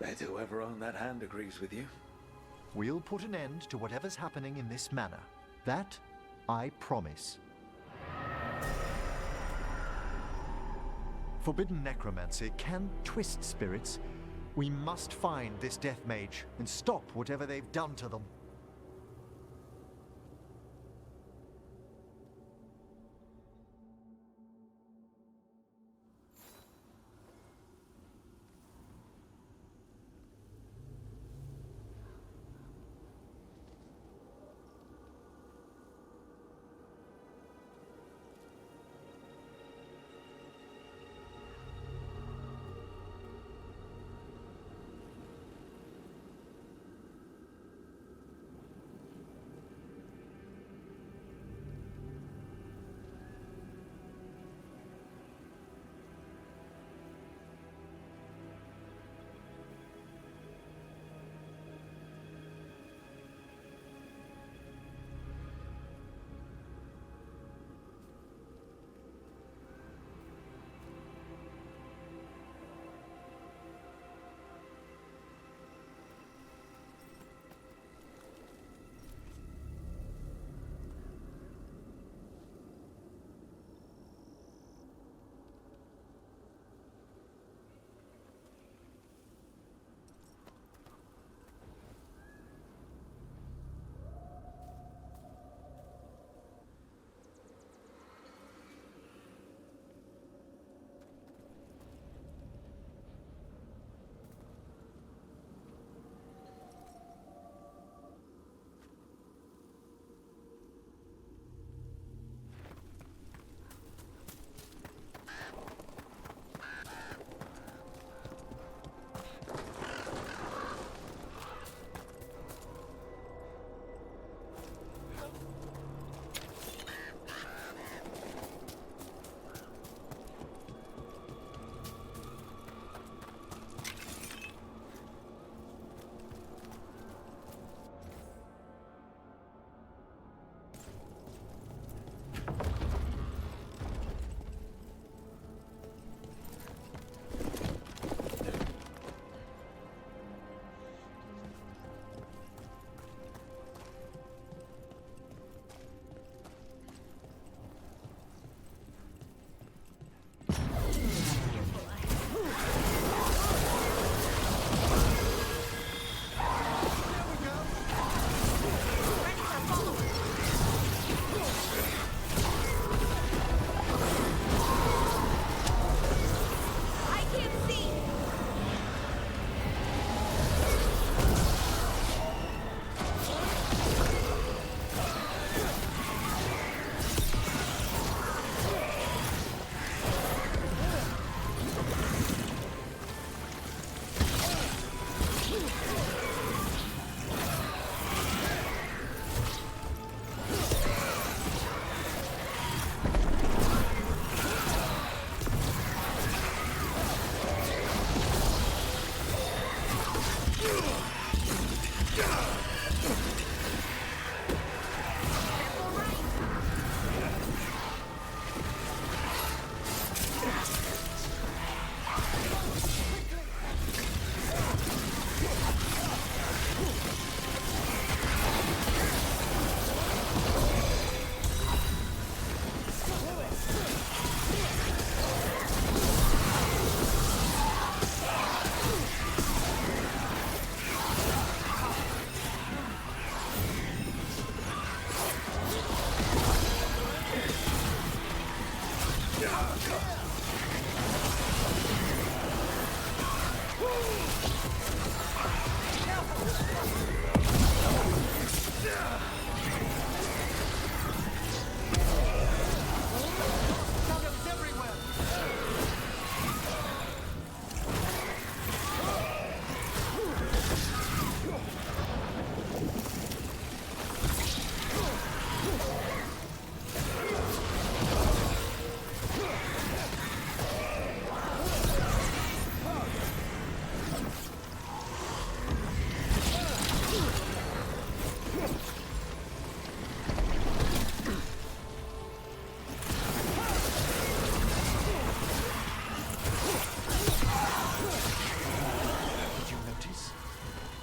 Bet whoever owned that hand agrees with you. We'll put an end to whatever's happening in this manor. That, I promise. Forbidden necromancy can twist spirits. We must find this death mage and stop whatever they've done to them.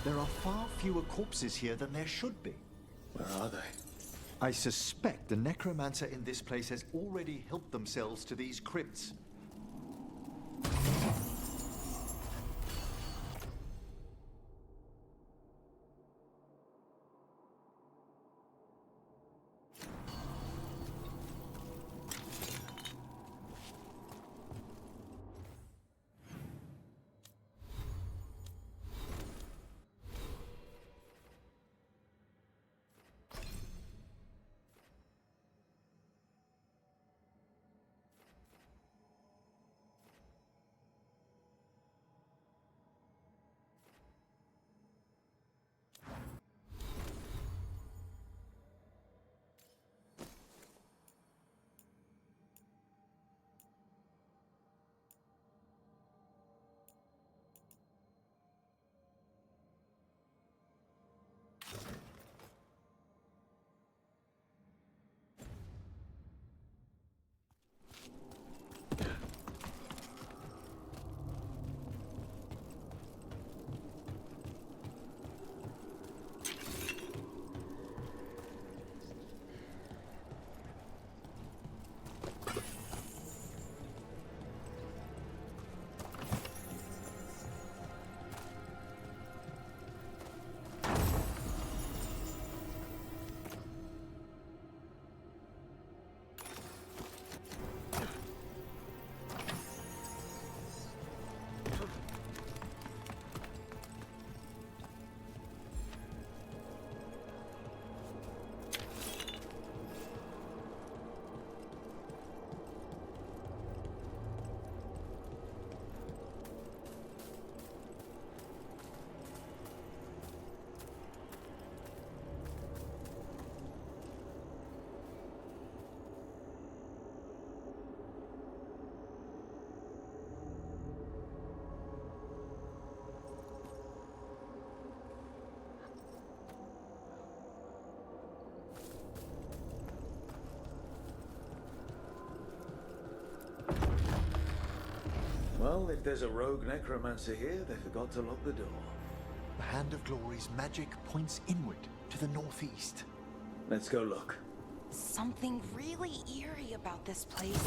There are far fewer corpses here than there should be. Where are they? I suspect the necromancer in this place has already helped themselves to these crypts. Well, if there's a rogue necromancer here, they forgot to lock the door. The Hand of Glory's magic points inward to the northeast. Let's go look. Something really eerie about this place.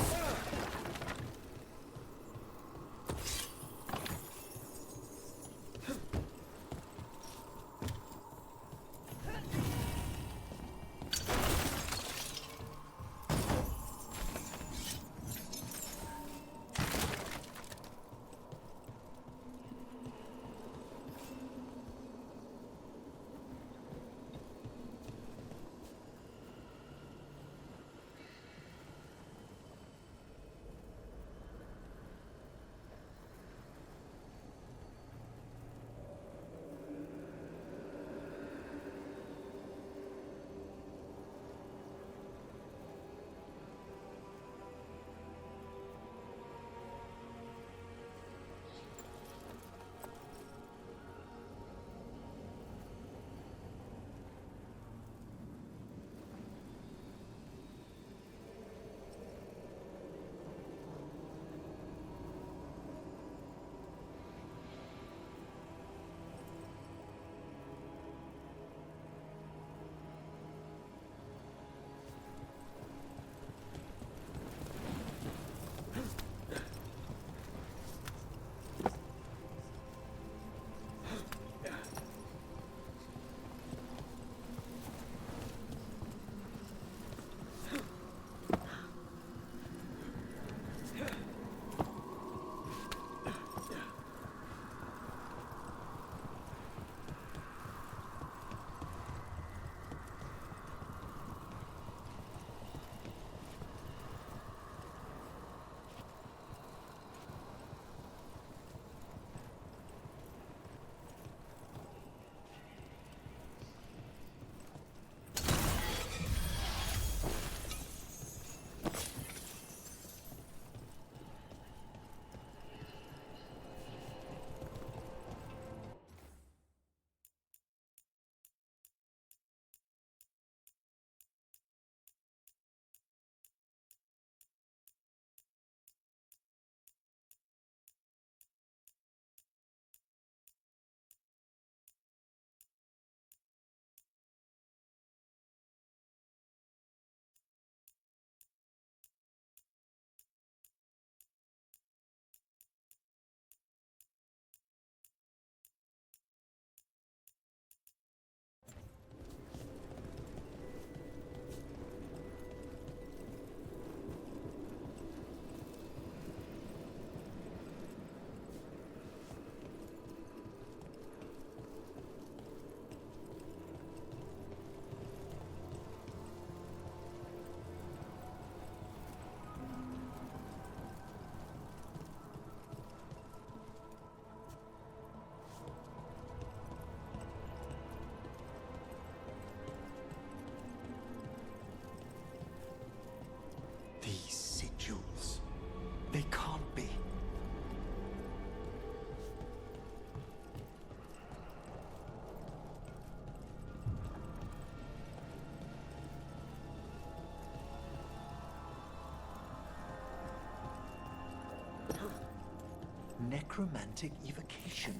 necromantic evocation,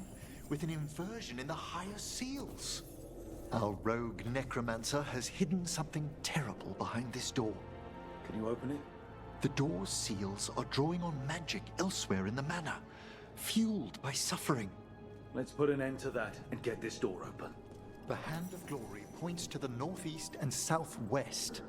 with an inversion in the higher seals. Our rogue necromancer has hidden something terrible behind this door. Can you open it? The door's seals are drawing on magic elsewhere in the manor, fueled by suffering. Let's put an end to that and get this door open. The Hand of Glory points to the northeast and southwest.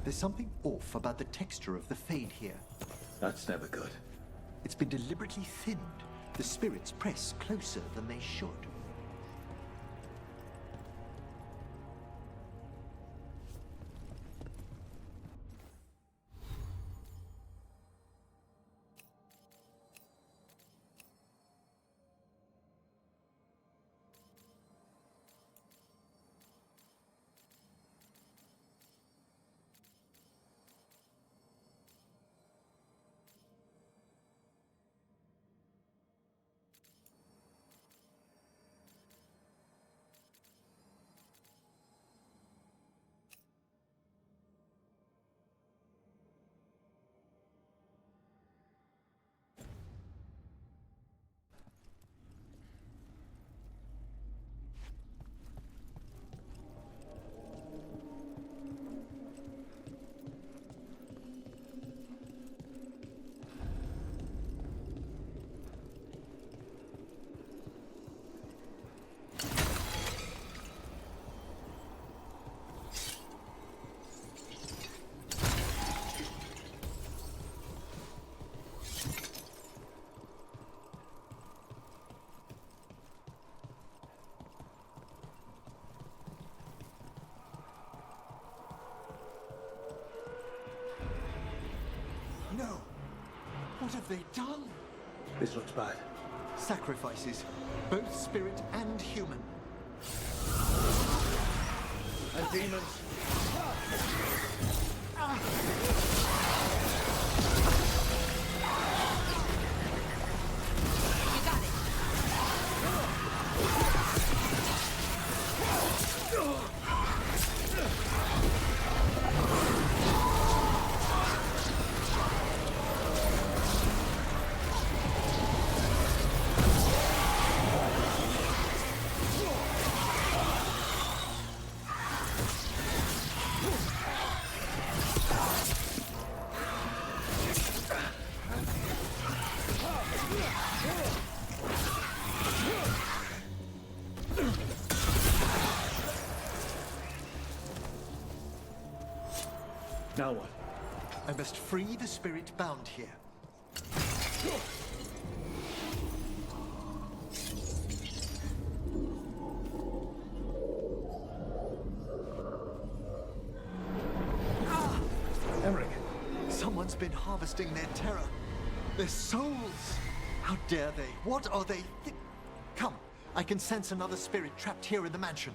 There's something off about the texture of the fade here. That's never good. It's been deliberately thinned. The spirits press closer than they should. No! What have they done? This looks bad. Sacrifices, both spirit and human. And demons. Now what? I must free the spirit bound here. Emmerich! Someone's been harvesting their terror. Their souls! How dare they? What are they? Come, I can sense another spirit trapped here in the mansion.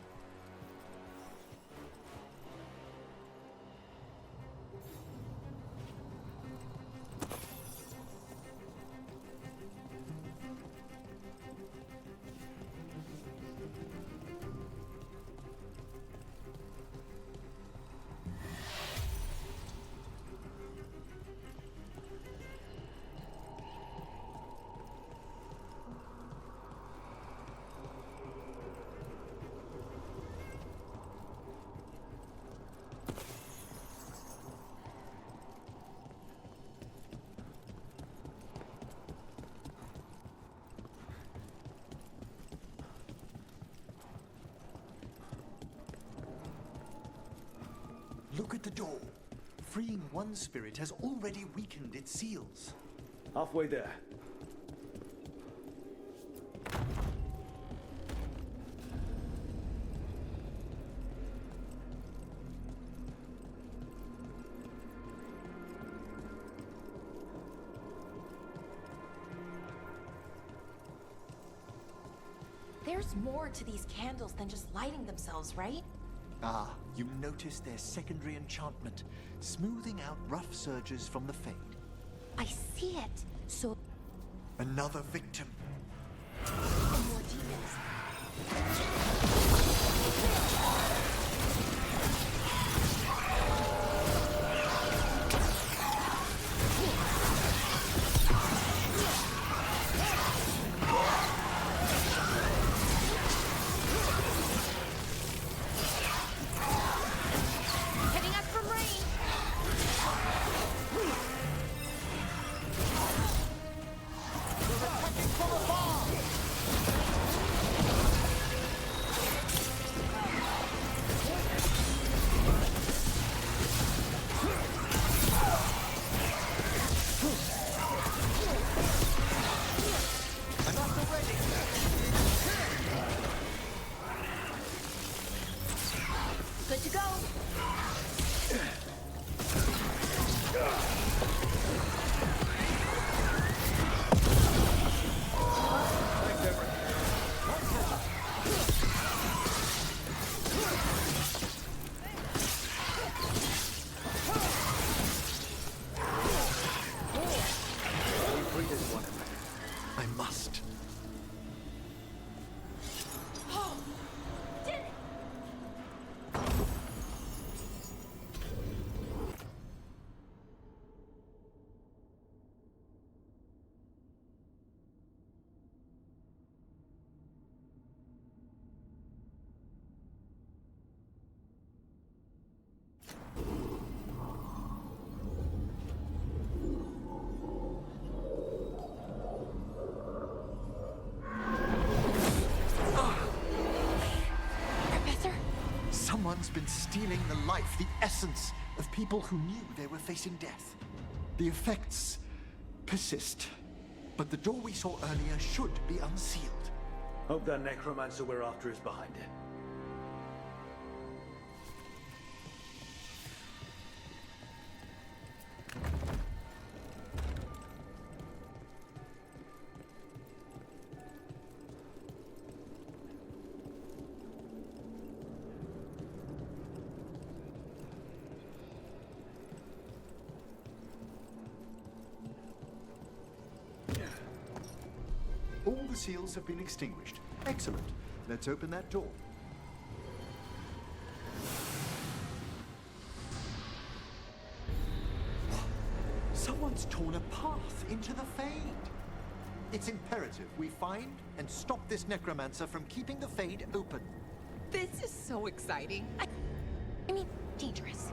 Look at the door. Freeing one spirit has already weakened its seals. Halfway there. There's more to these candles than just lighting themselves, right? Ah, you notice their secondary enchantment, smoothing out rough surges from the fade. I see it. So, Another victim. and more demons. Hitting us from range. Good to go. You free this one. I must. Did it. Professor? Someone's been stealing the life, the essence of people who knew they were facing death. The effects persist, but the door we saw earlier should be unsealed. Hope that necromancer we're after is behind it. All the seals have been extinguished. Excellent. Let's open that door. Someone's torn a path into the Fade. It's imperative we find and stop this necromancer from keeping the Fade open. This is so exciting. I mean, dangerous.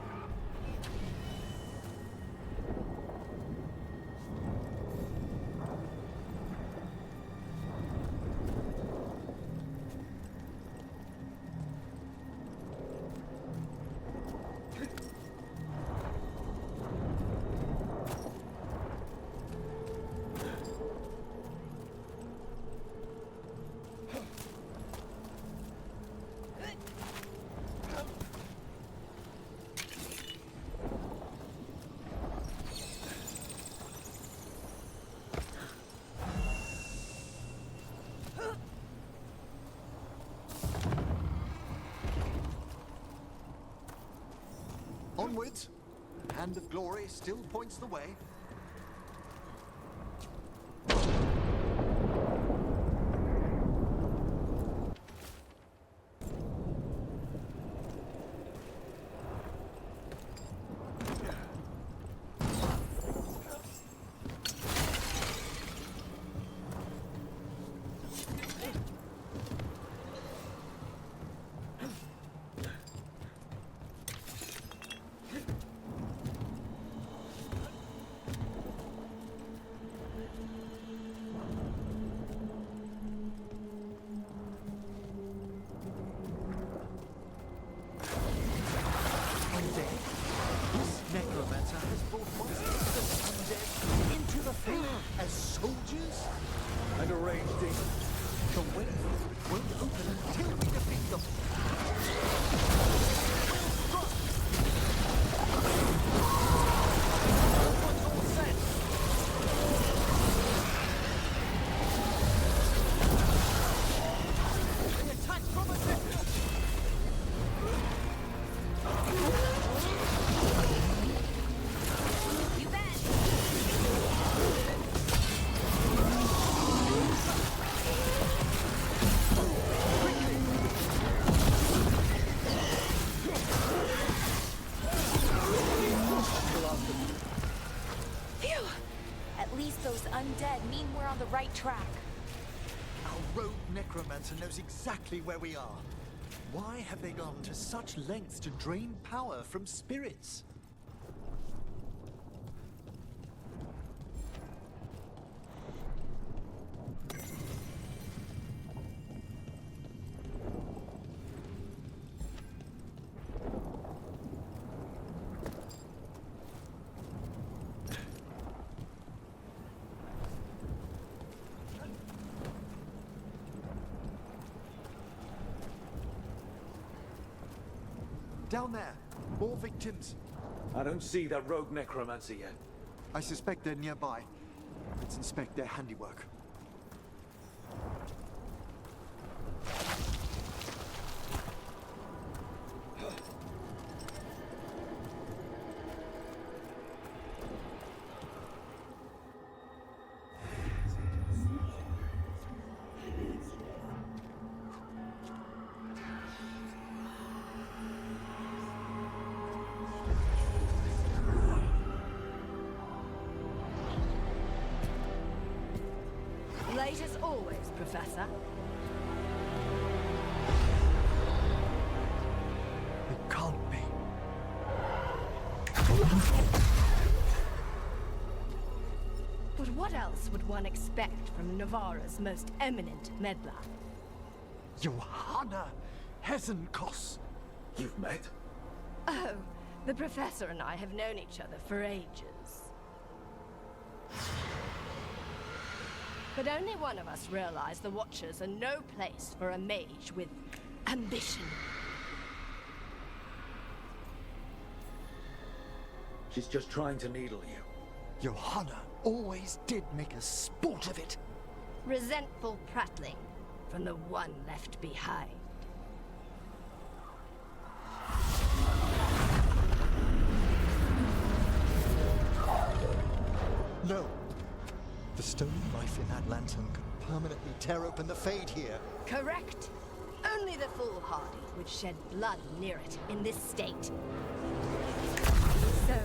Onwards. The hand of glory still points the way. least those undead mean we're on the right track. Our rogue necromancer knows exactly where we are. Why have they gone to such lengths to drain power from spirits? Down there, more victims. I don't see that rogue necromancer yet. I suspect they're nearby. Let's inspect their handiwork. Late as always, Professor. It can't be. But what else would one expect from Navarra's most eminent meddler? Johanna Hesenkos. You've met? Oh, the Professor and I have known each other for ages. But only one of us realized the Watchers are no place for a mage with ambition. She's just trying to needle you. Johanna always did make a sport of it. Resentful prattling from the one left behind. No. The stolen knife in that lantern could permanently tear open the Fade here. Correct. Only the foolhardy would shed blood near it in this state. So,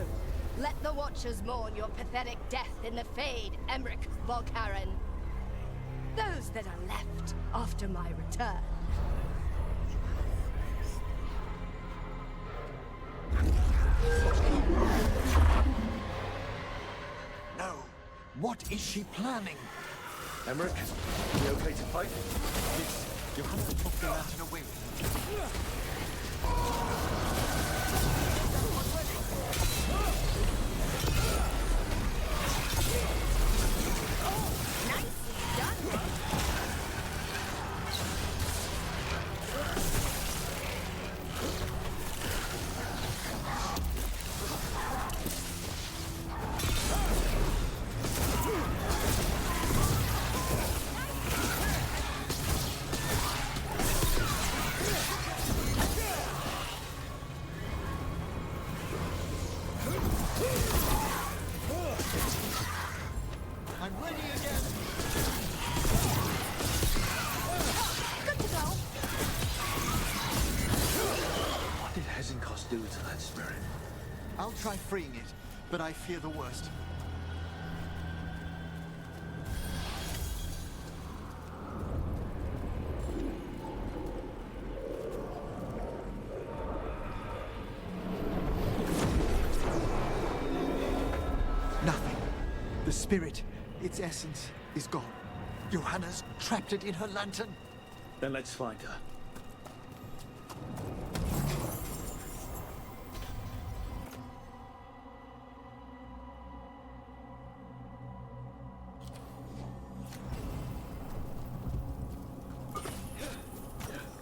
let the Watchers mourn your pathetic death in the Fade, Emmerich Volkaren. Those that are left after my return. No. What is she planning? Emmerich, you okay to fight? Yes. Johanna took the lantern away with her. I'm ready again. Good to go. What did Hesenkos do to that spirit? I'll try freeing it, but I fear the worst. Nothing. The spirit, its essence, is gone. Johanna's trapped it in her lantern. Then let's find her.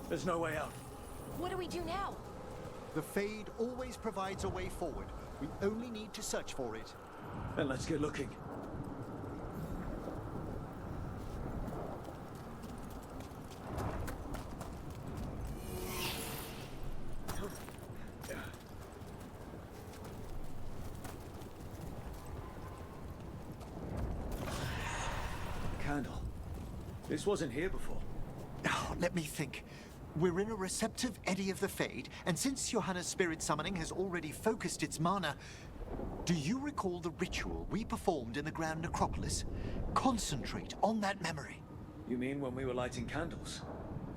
There's no way out. What do we do now? The Fade always provides a way forward. We only need to search for it. Then let's get looking. Candle. This wasn't here before. Oh, let me think. We're in a receptive eddy of the Fade, and since Johanna's spirit summoning has already focused its mana, Do you recall the ritual we performed in the Grand Necropolis? Concentrate on that memory. You mean when we were lighting candles?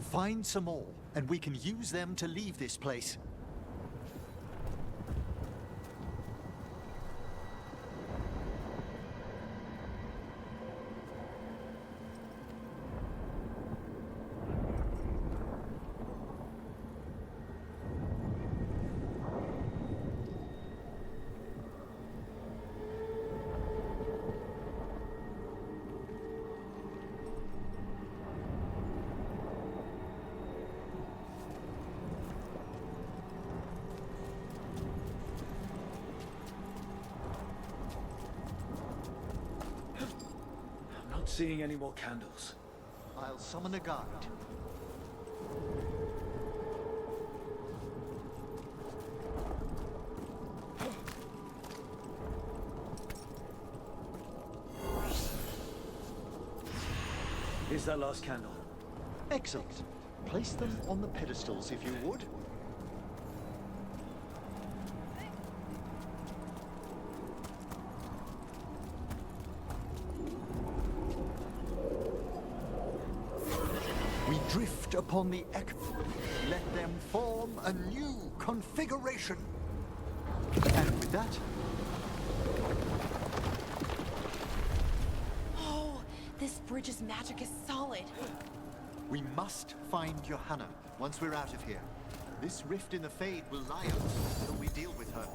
Find some more, and we can use them to leave this place. Not seeing any more candles. I'll summon a guide. Here's that last candle. Excellent. Place them on the pedestals if you would. We drift upon the echo. Let them form a new configuration. And with that, Oh, this bridge's magic is solid. we must find Johanna once we're out of here. This rift in the Fade will lie open until we deal with her.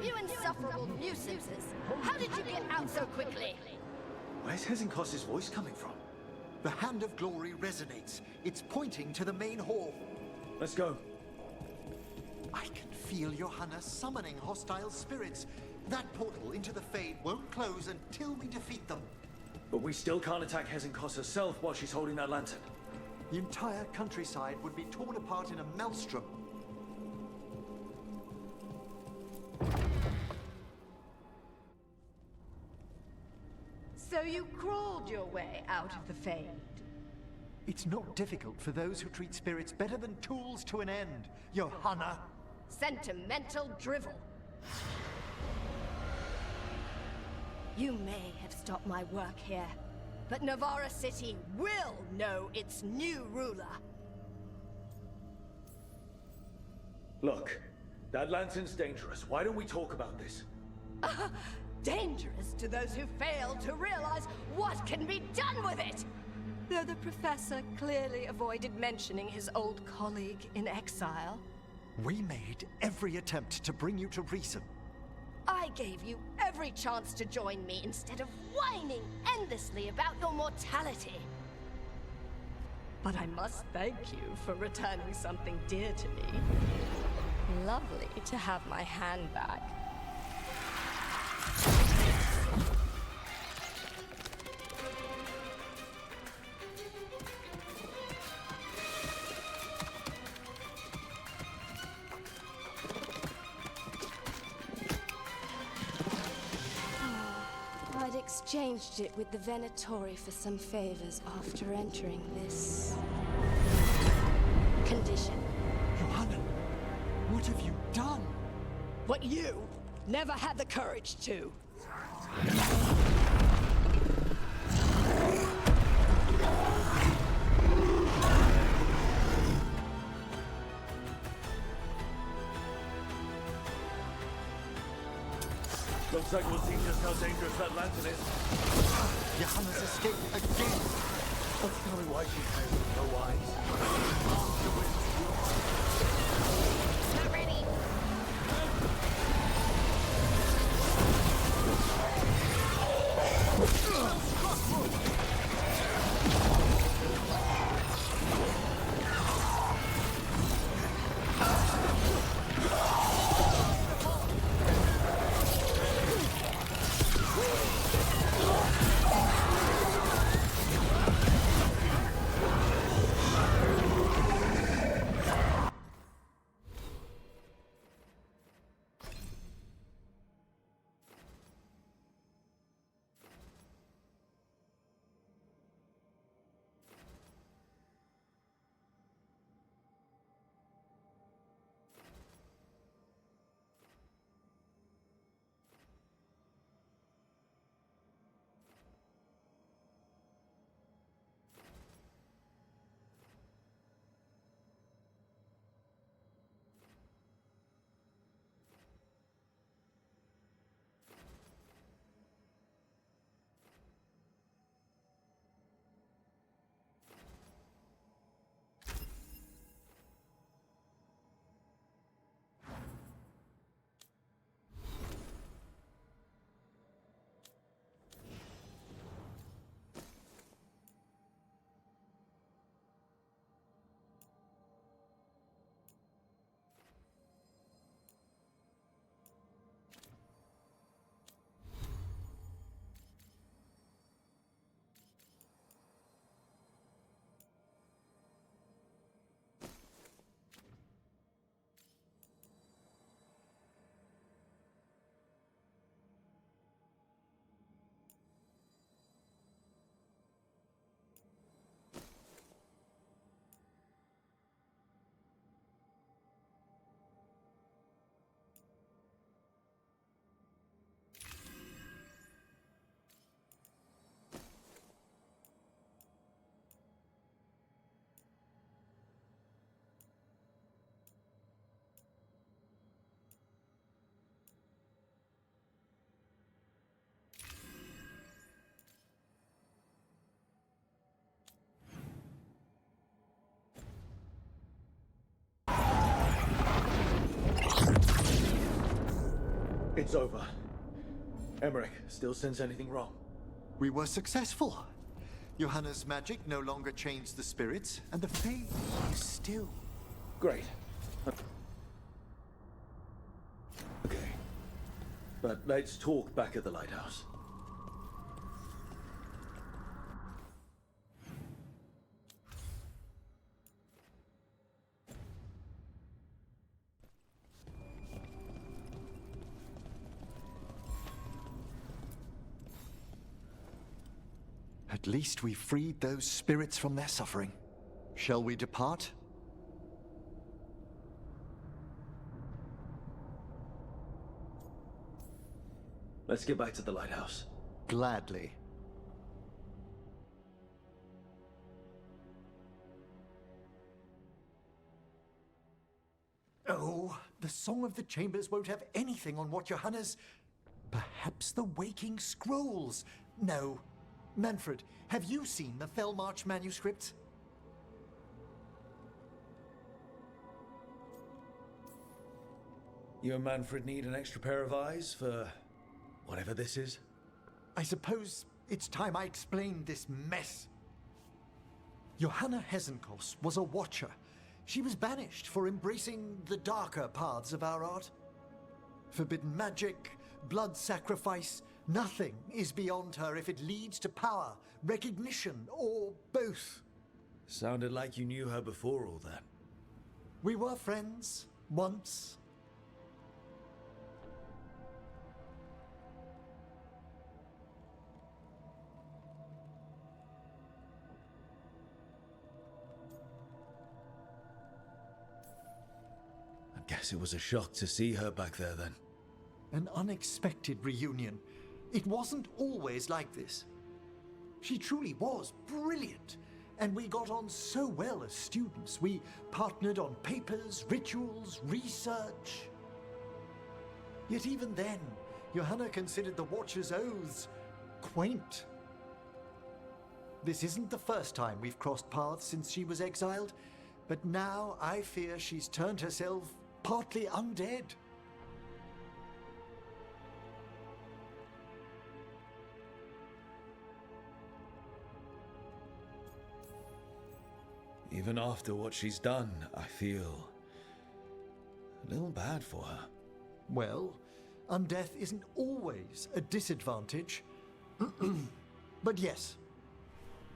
You insufferable nuisances! How did you get out so quickly? Where's Hezenkos's voice coming from? The Hand of Glory resonates. It's pointing to the main hall. Let's go. I can feel Johanna summoning hostile spirits. That portal into the Fade won't close until we defeat them. But we still can't attack Hezenkos herself while she's holding that lantern. The entire countryside would be torn apart in a maelstrom. So you crawled your way out of the Fade? It's not difficult for those who treat spirits better than tools to an end, Johanna. Sentimental drivel. You may have stopped my work here, but Navarra City will know its new ruler. Look, that lantern's dangerous. Why don't we talk about this? Dangerous to those who fail to realize what can be done with it! Though the professor clearly avoided mentioning his old colleague in exile. We made every attempt to bring you to reason. I gave you every chance to join me instead of whining endlessly about your mortality. But I must thank you for returning something dear to me. Lovely to have my hand back. I'd exchanged it with the Venatori for some favors after entering this condition. Johanna, what have you done? What you never had the courage to. Looks like we'll see just how dangerous that lantern is. Johanna's escaped again. Don't tell me why she has no eyes. Not ready. It's over. Emmerich still sense anything wrong? We were successful. Johanna's magic no longer changed the spirits, and the Fae is still. Great. Okay. But let's talk back at the lighthouse. At least we freed those spirits from their suffering. Shall we depart? Let's get back to the lighthouse. Gladly. Oh, the Song of the Chambers won't have anything on what Johanna's... Perhaps the Waking Scrolls? No. Manfred, have you seen the Fellmarch manuscripts? You and Manfred need an extra pair of eyes for whatever this is? I suppose it's time I explained this mess. Johanna Hesenkos was a watcher. She was banished for embracing the darker paths of our art. Forbidden magic, blood sacrifice, nothing is beyond her if it leads to power, recognition, or both. Sounded like you knew her before all that. We were friends, once. I guess it was a shock to see her back there then. An unexpected reunion. It wasn't always like this. She truly was brilliant, and we got on so well as students. We partnered on papers, rituals, research. Yet even then, Johanna considered the Watcher's oaths quaint. This isn't the first time we've crossed paths since she was exiled, but now I fear she's turned herself partly undead. Even after what she's done, I feel a little bad for her. Well, undeath isn't always a disadvantage. But yes,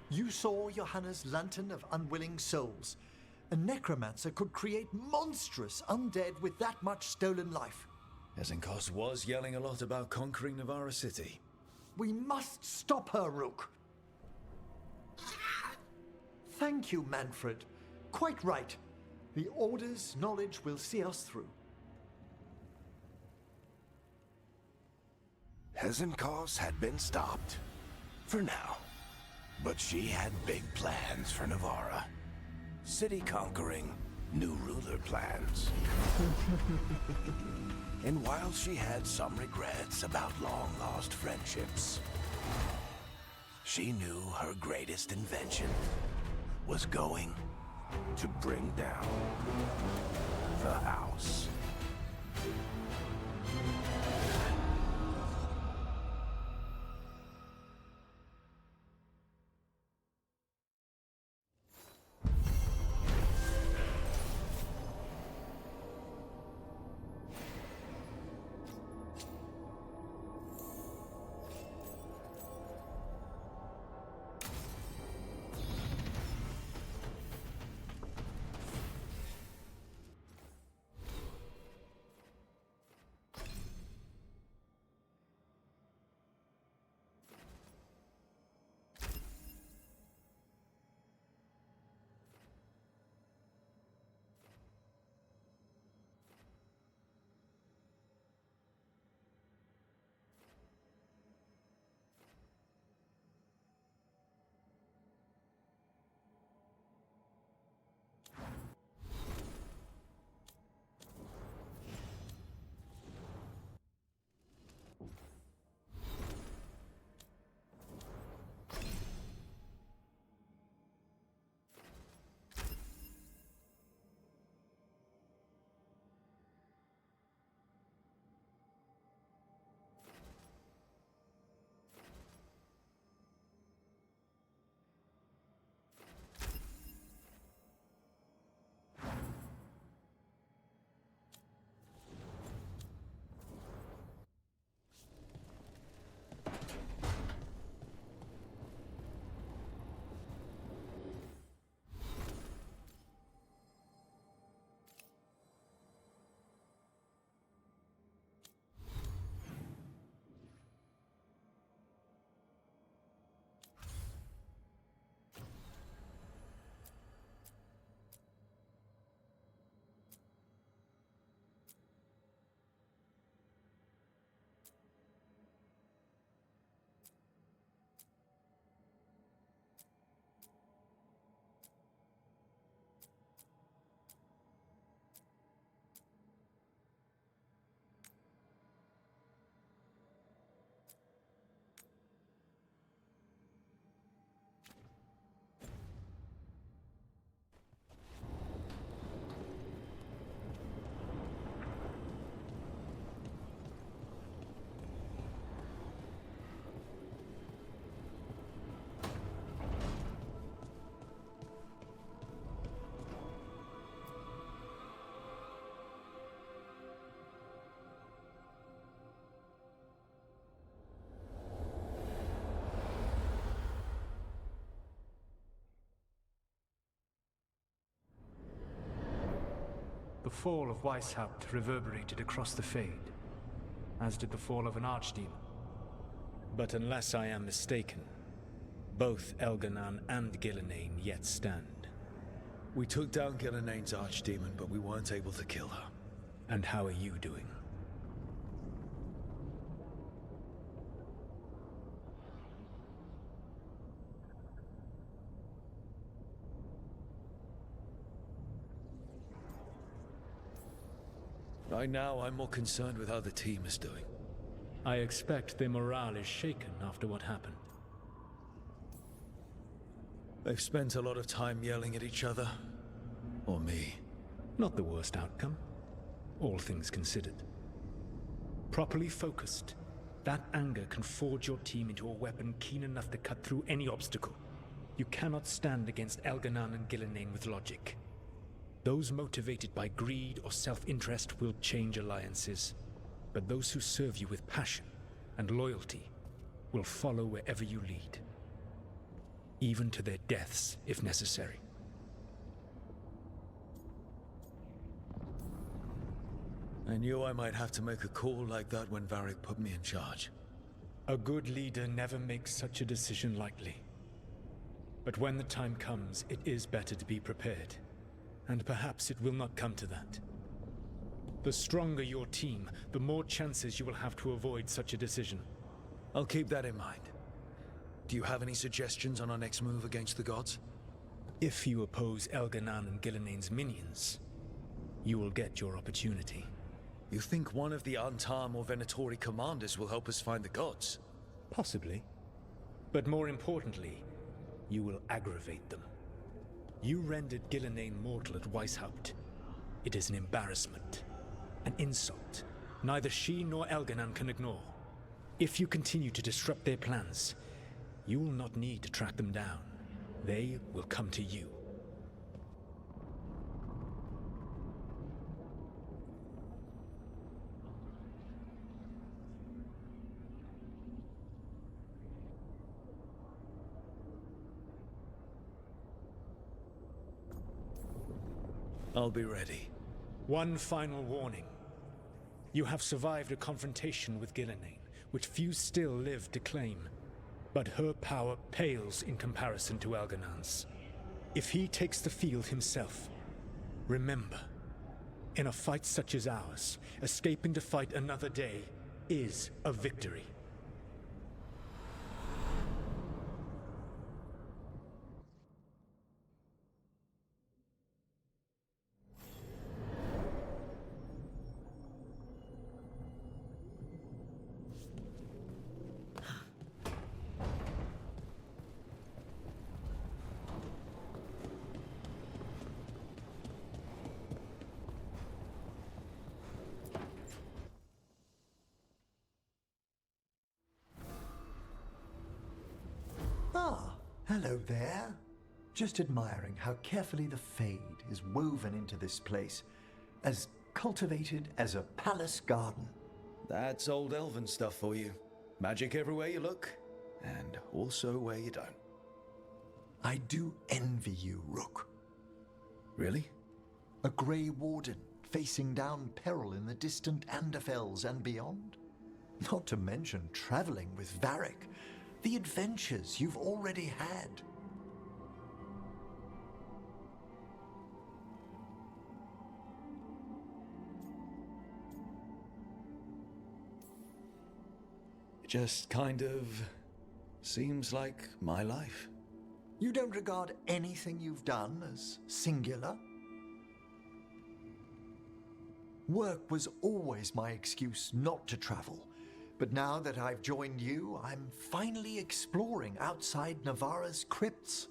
you saw Johanna's Lantern of Unwilling Souls. A necromancer could create monstrous undead with that much stolen life. Hesenkos was yelling a lot about conquering Navarra City. We must stop her, Rook. Thank you, Manfred. Quite right. The Order's knowledge will see us through. Hesenkos had been stopped. For now. But she had big plans for Navarra. City conquering, new ruler plans. And while she had some regrets about long-lost friendships, she knew her greatest invention was going to bring down the house. The fall of Weishaupt reverberated across the Fade, as did the fall of an archdemon. But unless I am mistaken, both Elganan and Gillenane yet stand. We took down Gillenane's archdemon, but we weren't able to kill her. And how are you doing? Right now, I'm more concerned with how the team is doing. I expect their morale is shaken after what happened. They've spent a lot of time yelling at each other. Or me. Not the worst outcome, all things considered. Properly focused, that anger can forge your team into a weapon keen enough to cut through any obstacle. You cannot stand against Elganan and Gillenane with logic. Those motivated by greed or self-interest will change alliances, but those who serve you with passion and loyalty will follow wherever you lead, even to their deaths if necessary. I knew I might have to make a call like that when Varric put me in charge. A good leader never makes such a decision lightly. But when the time comes, it is better to be prepared. And perhaps it will not come to that. The stronger your team, the more chances you will have to avoid such a decision. I'll keep that in mind. Do you have any suggestions on our next move against the gods? If you oppose Elganan and Gillenane's minions, you will get your opportunity. You think one of the Antam or Venatori commanders will help us find the gods? Possibly. But more importantly, you will aggravate them. You rendered Gillenane mortal at Weishaupt. It is an embarrassment, an insult, neither she nor Elganan can ignore. If you continue to disrupt their plans, you will not need to track them down. They will come to you. I'll be ready. One final warning. You have survived a confrontation with Gillenane, which few still live to claim. But her power pales in comparison to Elganan's. If he takes the field himself, remember, in a fight such as ours, escaping to fight another day is a victory. Hello there. Just admiring how carefully the Fade is woven into this place, as cultivated as a palace garden. That's old elven stuff for you. Magic everywhere you look, and also where you don't. I do envy you, Rook. Really? A Grey Warden facing down peril in the distant Anderfels and beyond? Not to mention traveling with Varric. The adventures you've already had. It just kind of seems like my life. You don't regard anything you've done as singular? Work was always my excuse not to travel. But now that I've joined you, I'm finally exploring outside Navarra's crypts.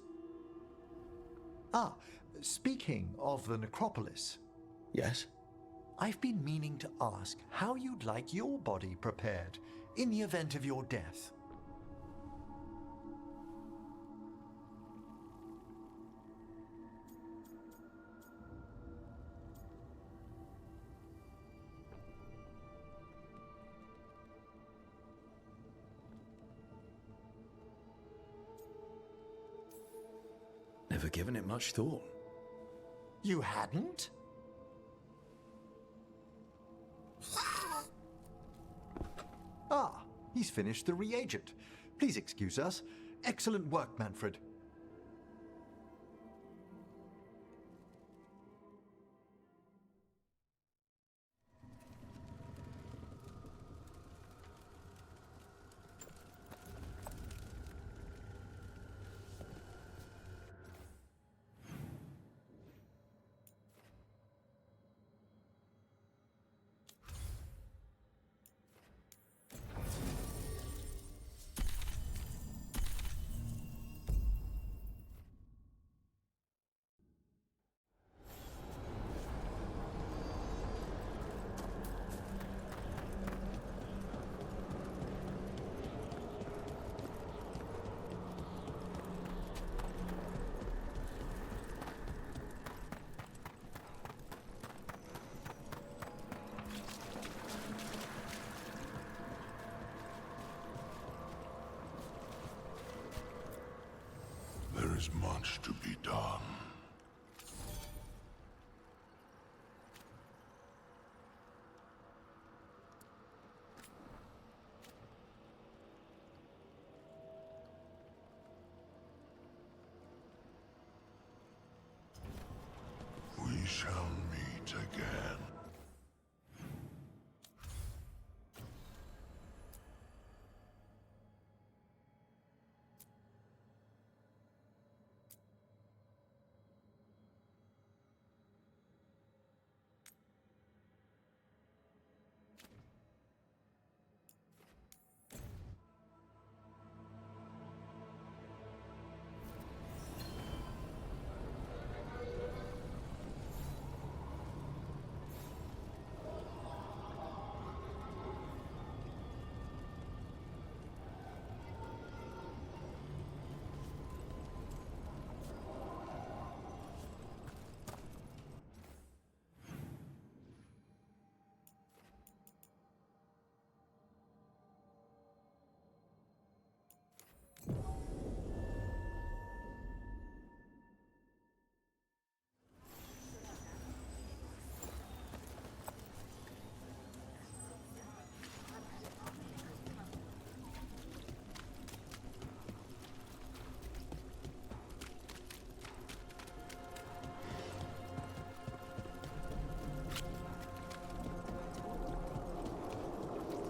Speaking of the necropolis. Yes? I've been meaning to ask how you'd like your body prepared in the event of your death. Never given it much thought. You hadn't? He's finished the reagent. Please excuse us. Excellent work, Manfred. There is much to be done. We shall meet again.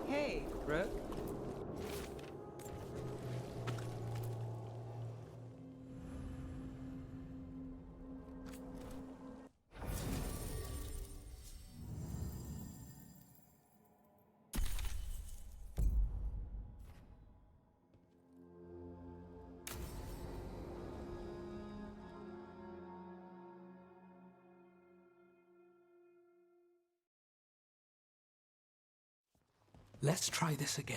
Hey, Rook. Let's try this again.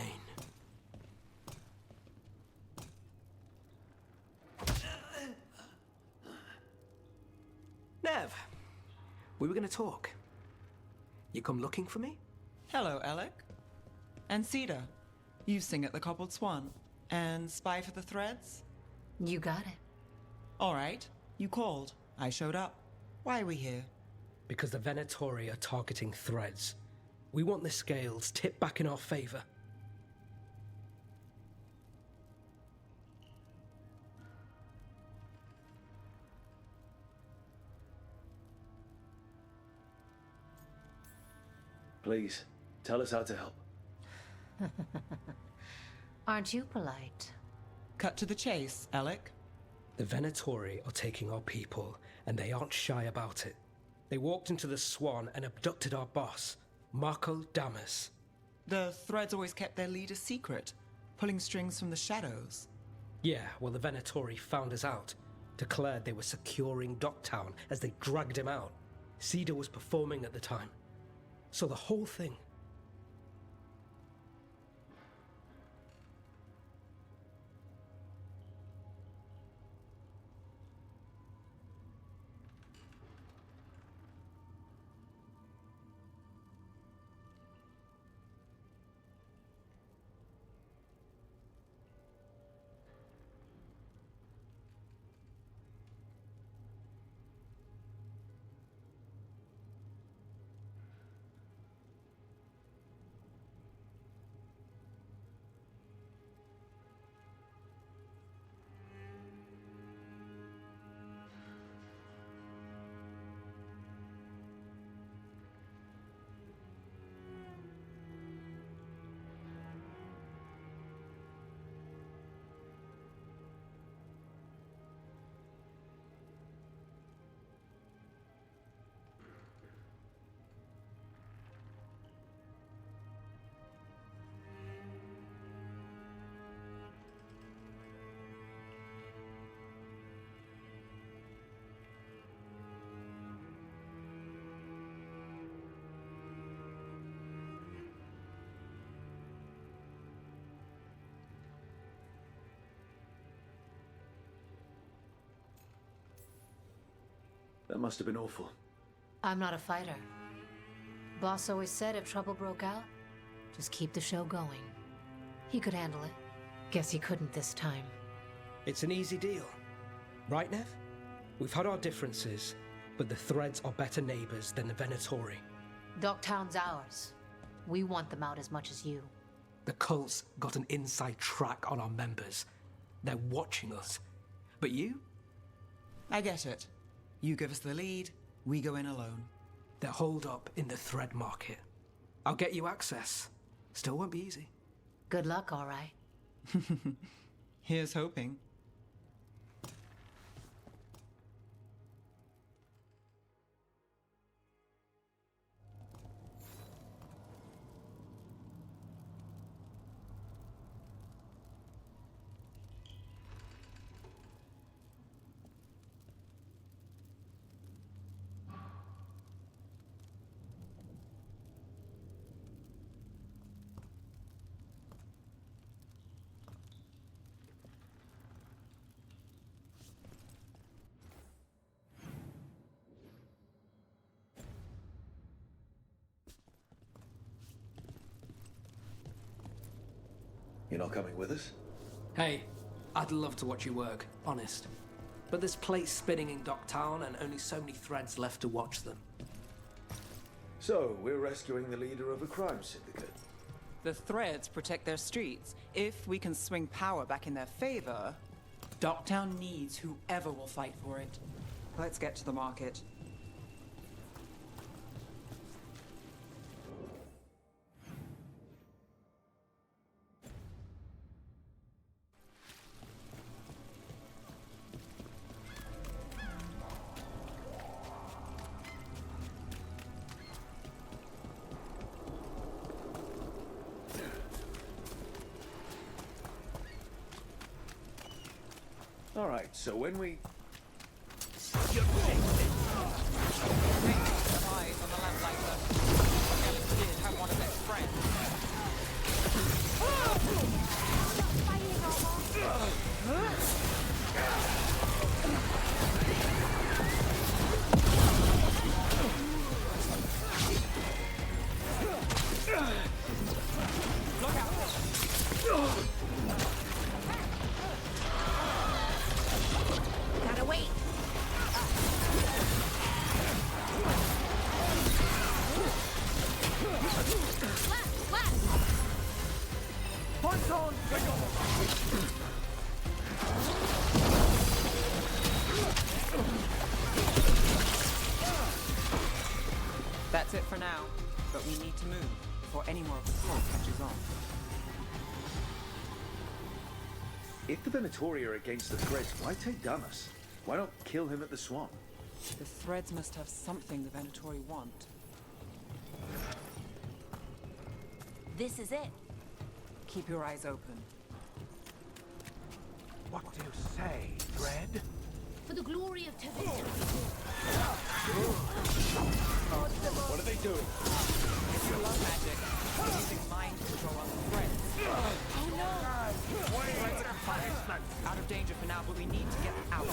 Nev, we were going to talk. You come looking for me? Hello, Alec. And Cedar, you sing at the Cobbled Swan. And spy for the threads? You got it. All right, you called. I showed up. Why are we here? Because the Venatori are targeting threads. We want the scales tipped back in our favor. Please, tell us how to help. Aren't you polite? Cut to the chase, Alec. The Venatori are taking our people, and they aren't shy about it. They walked into the Swan and abducted our boss, Marco Damas. The threads always kept their leader secret, pulling strings from the shadows. Yeah, well, the Venatori found us out, declared they were securing Docktown as they dragged him out. Cedar was performing at the time. So the whole thing. That must have been awful. I'm not a fighter. Boss always said if trouble broke out, just keep the show going. He could handle it. Guess he couldn't this time. It's an easy deal. Right, Nev? We've had our differences, but the Threads are better neighbors than the Venatori. Dogtown's ours. We want them out as much as you. The cult's got an inside track on our members. They're watching us. But you? I get it. You give us the lead, we go in alone. They're holed up in the Thread market. I'll get you access. Still won't be easy. Good luck, all right. Here's hoping. You're not coming with us? Hey, I'd love to watch you work, honest. But there's plates spinning in Docktown and only so many Threads left to watch them. So, we're rescuing the leader of a crime syndicate. The Threads protect their streets. If we can swing power back in their favor, Docktown needs whoever will fight for it. Let's get to the market. All right, so when we... Eyes on the lamplighter. Ellis did have one of their friends. Look out! Gotta wait. Left! Punch on! That's it for now, but we need to move before any more of the cult catches on. If the Venatori are against the Threads, why take Damas? Why not kill him at the Swan? The Threads must have something the Venatori want. This is it. Keep your eyes open. What do you say, Thread? For the glory of Tevin. What are they doing? It's your love magic. They're using mind control on the Threads. Oh no! Threads are confined. Out of danger for now, but we need to get out.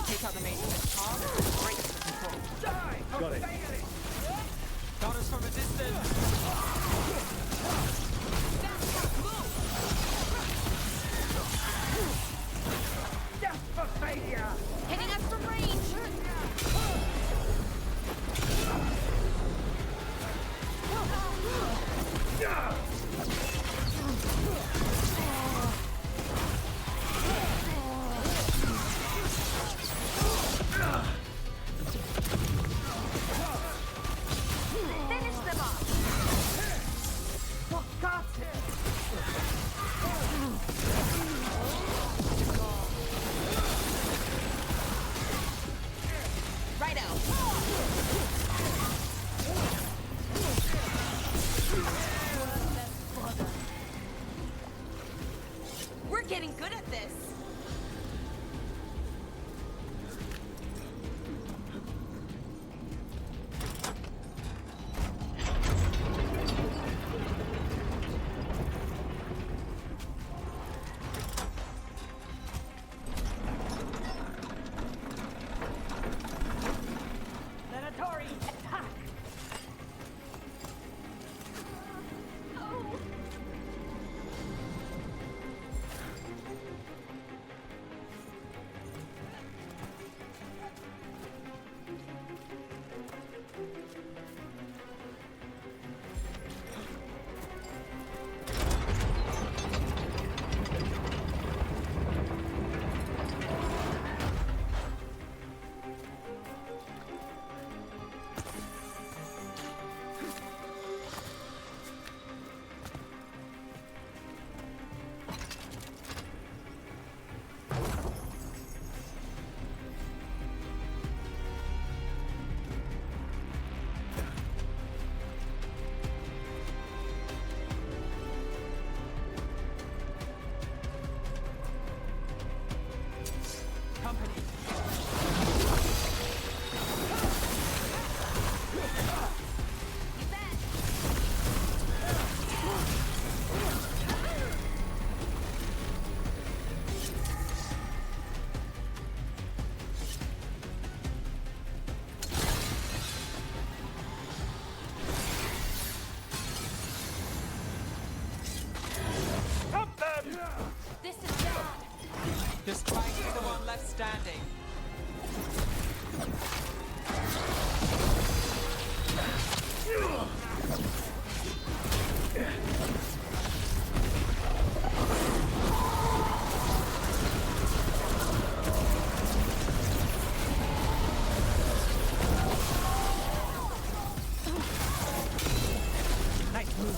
Take out the main card and break the control. Got it. Got us from a distance. Death for failure! Hitting us from range! Finish them off! Got it! Righto! company. This is bad. Despite you're the one left standing. Nice move.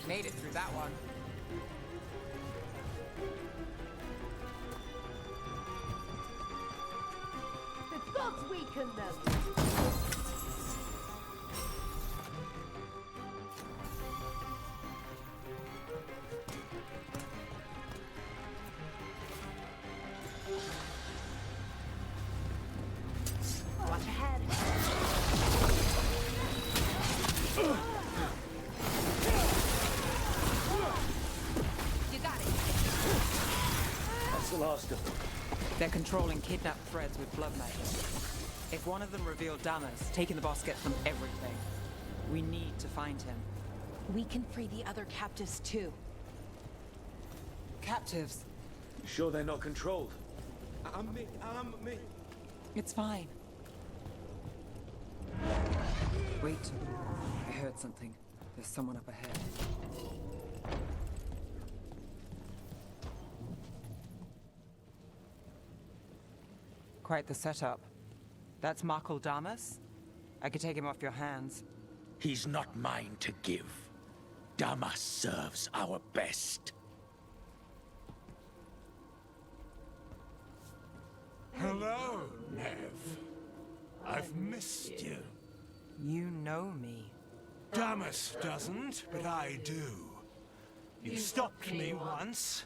Made it through that one. The gods weaken them! Watch ahead. You got it. That's the last of them. They're controlling kidnapped threads with blood magic. If one of them revealed Damas, taking the boss gets them everything. We need to find him. We can free the other captives too. Captives? You sure they're not controlled? I'm me. It's fine. Wait. I heard something. There's someone up ahead. Quite the setup. That's Markle Damas? I could take him off your hands. He's not mine to give. Damas serves our best. Hello, Nev. I've missed you. You know me. Damas doesn't, but I do. You stopped me once,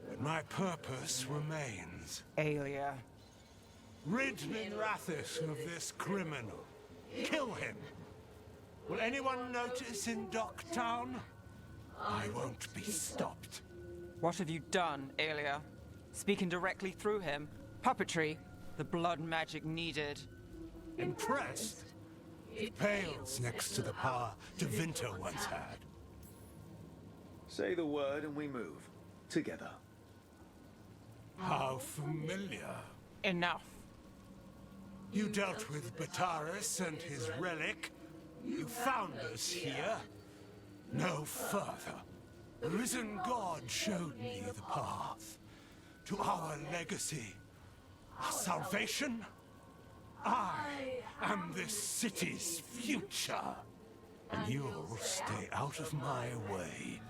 but my purpose remains. Aelia. Rid Minrathis of this criminal. Kill him. Will anyone notice in Docktown? I won't be stopped. What have you done, Aelia? Speaking directly through him? Puppetry? The blood magic needed. Impressed? It pales next to the power Devinter once had. Say the word and we move. Together. How familiar. Enough. You dealt with Bataris and his relic. You found us here. No further. The risen God showed me the path to our legacy, our salvation. I am this city's future, and you'll stay out of my way.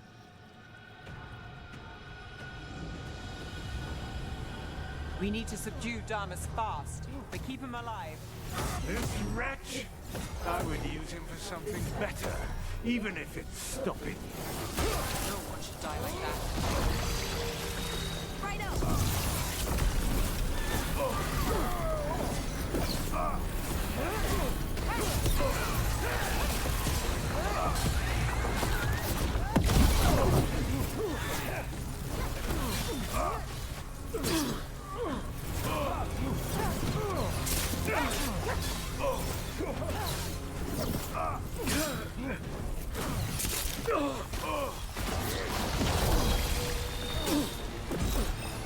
We need to subdue Damas fast, but keep him alive. This wretch? I would use him for something better, even if it's stopping. No one should die like that. Right up!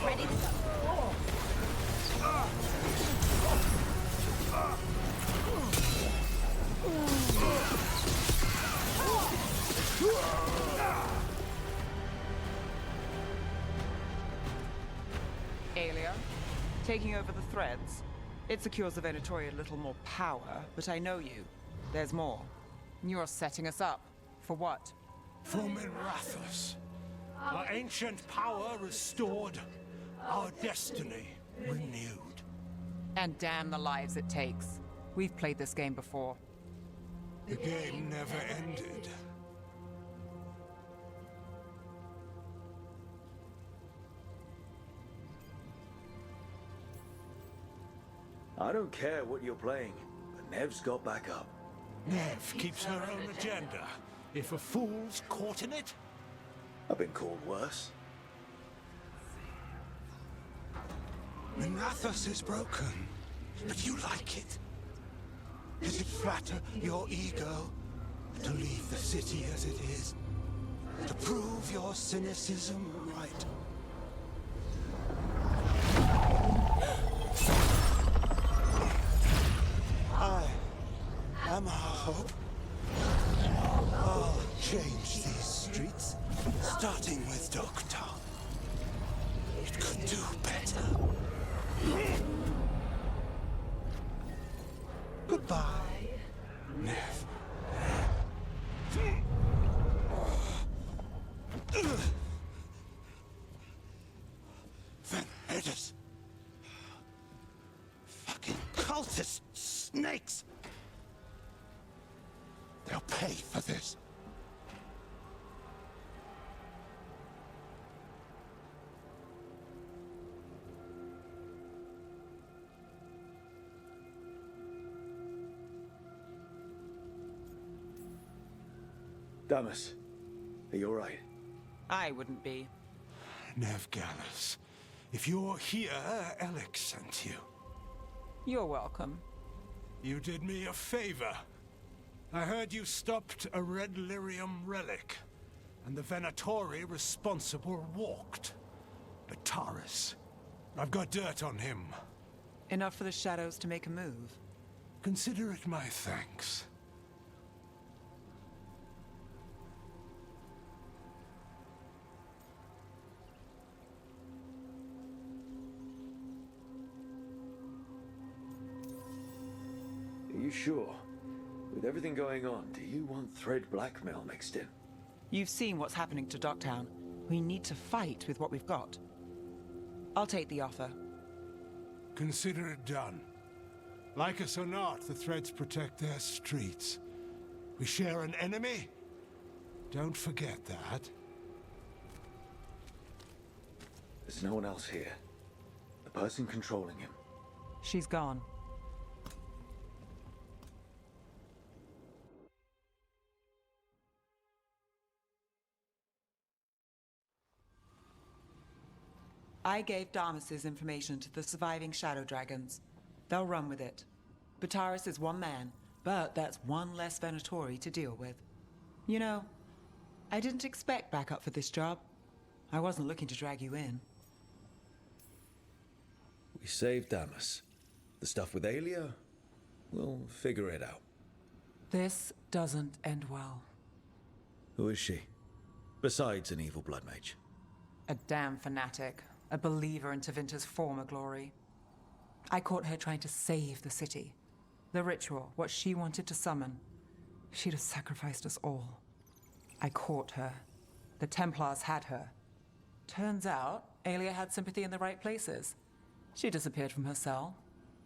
Ready to go. Aelia, taking over the threads. It secures the Venatori a little more power, but I know you. There's more. You're setting us up. For what? For Minrathis. Our ancient power restored. Our destiny renewed. And damn the lives it takes. We've played this game before. The game never ended. I don't care what you're playing, but Nev's got back up. Nev keeps her own agenda. If a fool's caught in it... I've been called worse. Minrathos is broken, but you like it. Does it flatter your ego to leave the city as it is? To prove your cynicism right? I am our hope. I'll change these streets, starting with Dogtown. It could do better. Goodbye, Nev. Vendettas. Fucking cultist snakes. They'll pay for this. Damas, are you alright? I wouldn't be. Nev Gallus, if you're here, Alec sent you. You're welcome. You did me a favor. I heard you stopped a red lyrium relic, and the Venatori responsible walked. Bataris. I've got dirt on him. Enough for the shadows to make a move. Consider it my thanks. Are you sure? With everything going on, do you want thread blackmail mixed in? You've seen what's happening to Dogtown. We need to fight with what we've got. I'll take the offer. Consider it done. Like us or not, the Threads protect their streets. We share an enemy? Don't forget that. There's no one else here. The person controlling him. She's gone. I gave Damas's information to the surviving Shadow Dragons. They'll run with it. Bataris is one man, but that's one less Venatori to deal with. You know, I didn't expect backup for this job. I wasn't looking to drag you in. We saved Damas. The stuff with Aelia, we'll figure it out. This doesn't end well. Who is she? Besides an evil blood mage. A damn fanatic. A believer in Tevinter's former glory. I caught her trying to save the city. The ritual, what she wanted to summon. She'd have sacrificed us all. I caught her. The Templars had her. Turns out, Aelia had sympathy in the right places. She disappeared from her cell,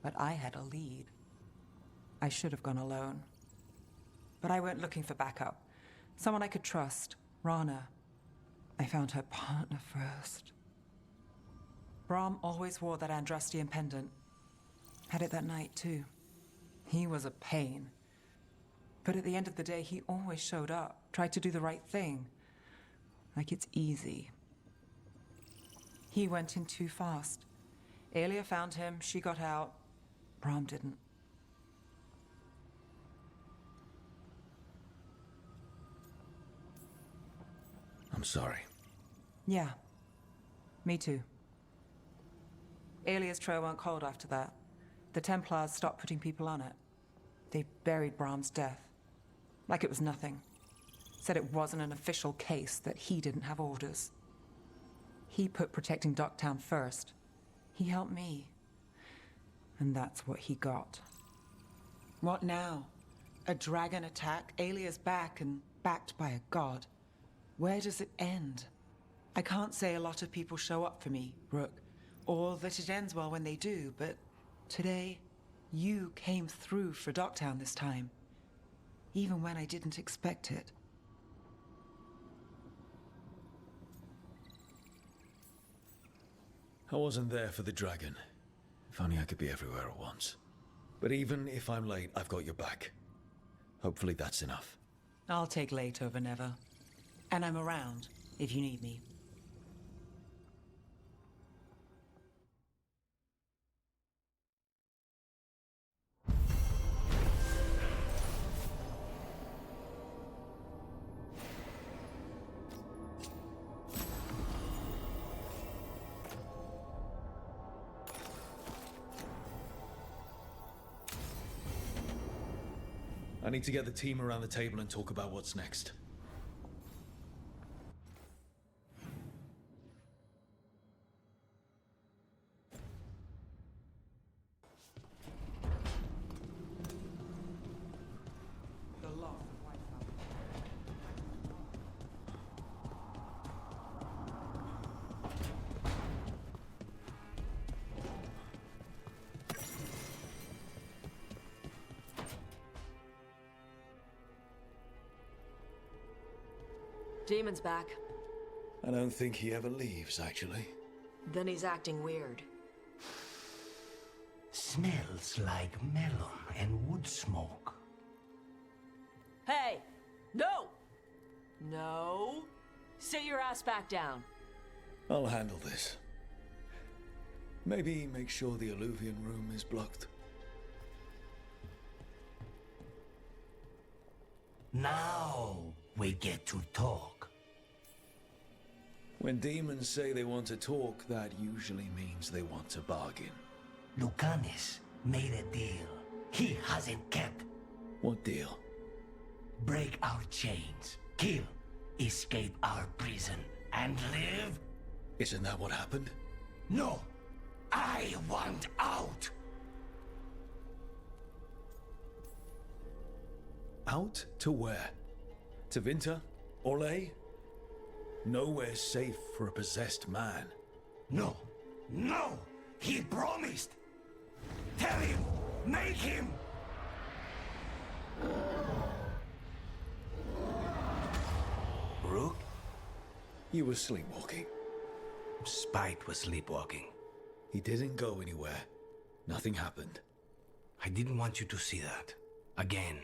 but I had a lead. I should have gone alone. But I went looking for backup. Someone I could trust, Rana. I found her partner first. Brahm always wore that Andrastian pendant. Had it that night, too. He was a pain. But at the end of the day, he always showed up, tried to do the right thing. Like it's easy. He went in too fast. Aelia found him, she got out. Brahm didn't. I'm sorry. Yeah. Me too. Aelia's trail went cold after that. The Templars stopped putting people on it. They buried Brahm's death. Like it was nothing. Said it wasn't an official case, that he didn't have orders. He put protecting Dogtown first. He helped me. And that's what he got. What now? A dragon attack, Aelia's back, and backed by a god. Where does it end? I can't say a lot of people show up for me, Rook. Or that it ends well when they do, but Today, you came through for Docktown this time. Even when I didn't expect it. I wasn't there for the dragon. If only I could be everywhere at once. But even if I'm late, I've got your back. Hopefully that's enough. I'll take late over never. And I'm around if you need me. I need to get the team around the table and talk about what's next. Demon's back. I don't think he ever leaves, actually. Then he's acting weird. Smells like melon and wood smoke. Hey! No! No! Sit your ass back down. I'll handle this. Maybe make sure the Alluvian room is blocked. Now we get to talk. When demons say they want to talk, that usually means they want to bargain. Lucanis made a deal he hasn't kept. What deal? Break our chains, kill, escape our prison, and live? Isn't that what happened? No! I want out! Out to where? To Vinter? Orlais? Nowhere safe for a possessed man. No! No! He promised! Tell him! Make him! Rook? You were sleepwalking. Spite was sleepwalking. He didn't go anywhere. Nothing happened. I didn't want you to see that. Again.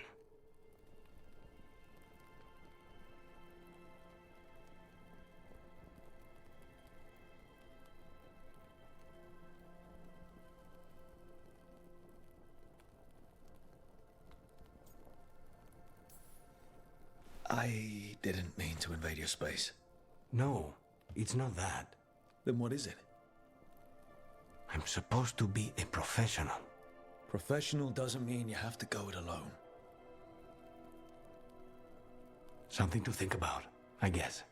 I didn't mean to invade your space. No, it's not that. Then what is it? I'm supposed to be a professional. Professional doesn't mean you have to go it alone. Something to think about, I guess.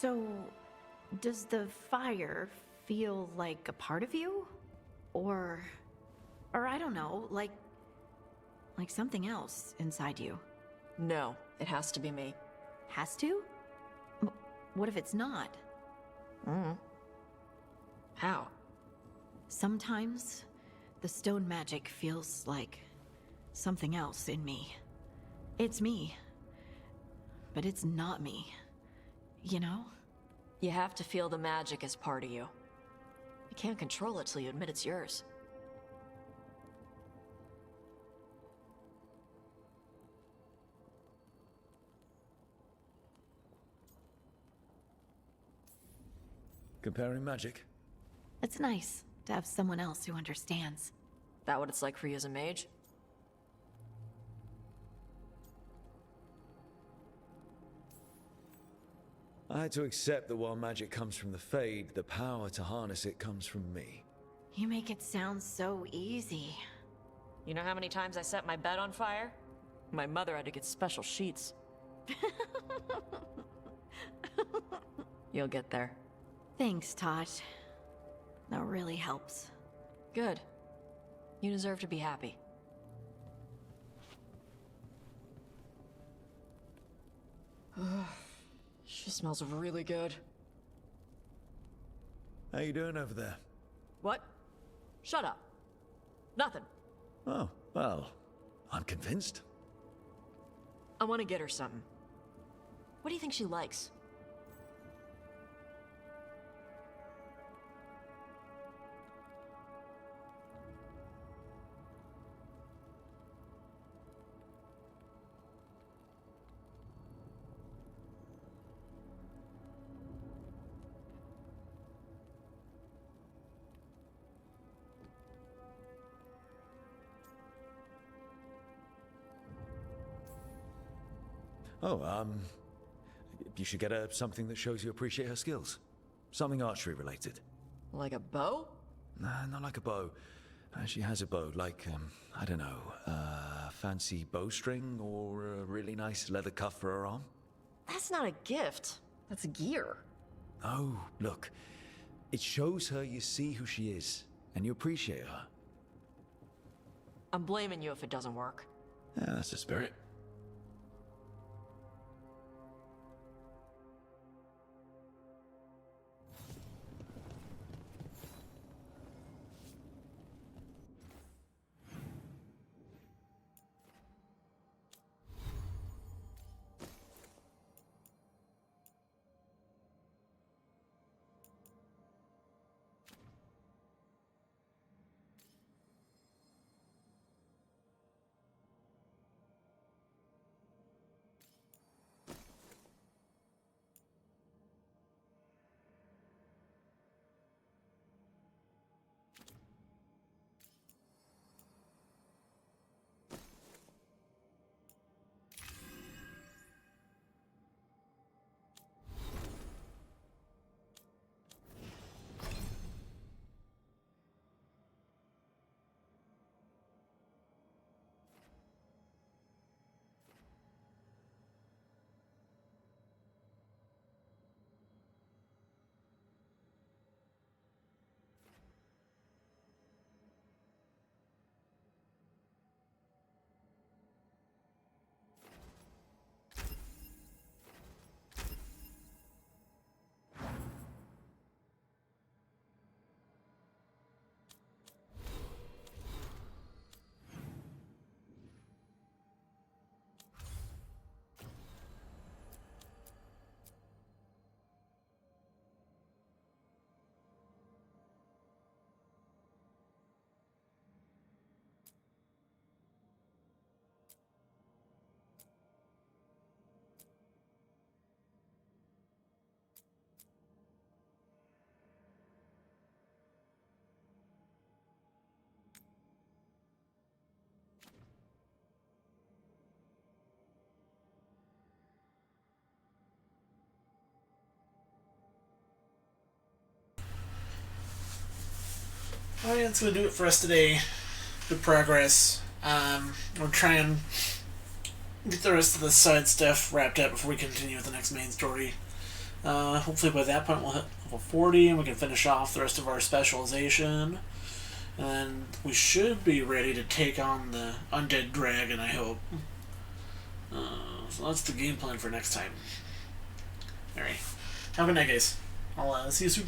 So, does the fire feel like a part of you? Or I don't know, like something else inside you? No, it has to be me. Has to? What if it's not? How? Sometimes the stone magic feels like something else in me. It's me, but it's not me. You know? You have to feel the magic as part of you. You can't control it till you admit it's yours. Comparing magic? It's nice to have someone else who understands. That what it's like for you as a mage? I had to accept that while magic comes from the Fade, the power to harness it comes from me. You make it sound so easy. You know how many times I set my bed on fire? My mother had to get special sheets. You'll get there. Thanks, Tosh. That really helps. Good. You deserve to be happy. She smells really good. How you doing over there? What? Shut up. Nothing. Oh, well, I'm convinced. I want to get her something. What do you think she likes? Oh, you should get her something that shows you appreciate her skills. Something archery related. Like a bow? Nah, not like a bow. She has a bow, like, I don't know, fancy bowstring or a really nice leather cuff for her arm. That's not a gift. That's gear. Oh, look. It shows her you see who she is, and you appreciate her. I'm blaming you if it doesn't work. Yeah, that's the spirit. Alright, that's going to do it for us today. Good progress. We'll try and get the rest of the side stuff wrapped up before we continue with the next main story. Hopefully by that point we'll hit level 40 and we can finish off the rest of our specialization. And we should be ready to take on the undead dragon, I hope. So that's the game plan for next time. Alright. Have a good night, guys. I'll see you soon.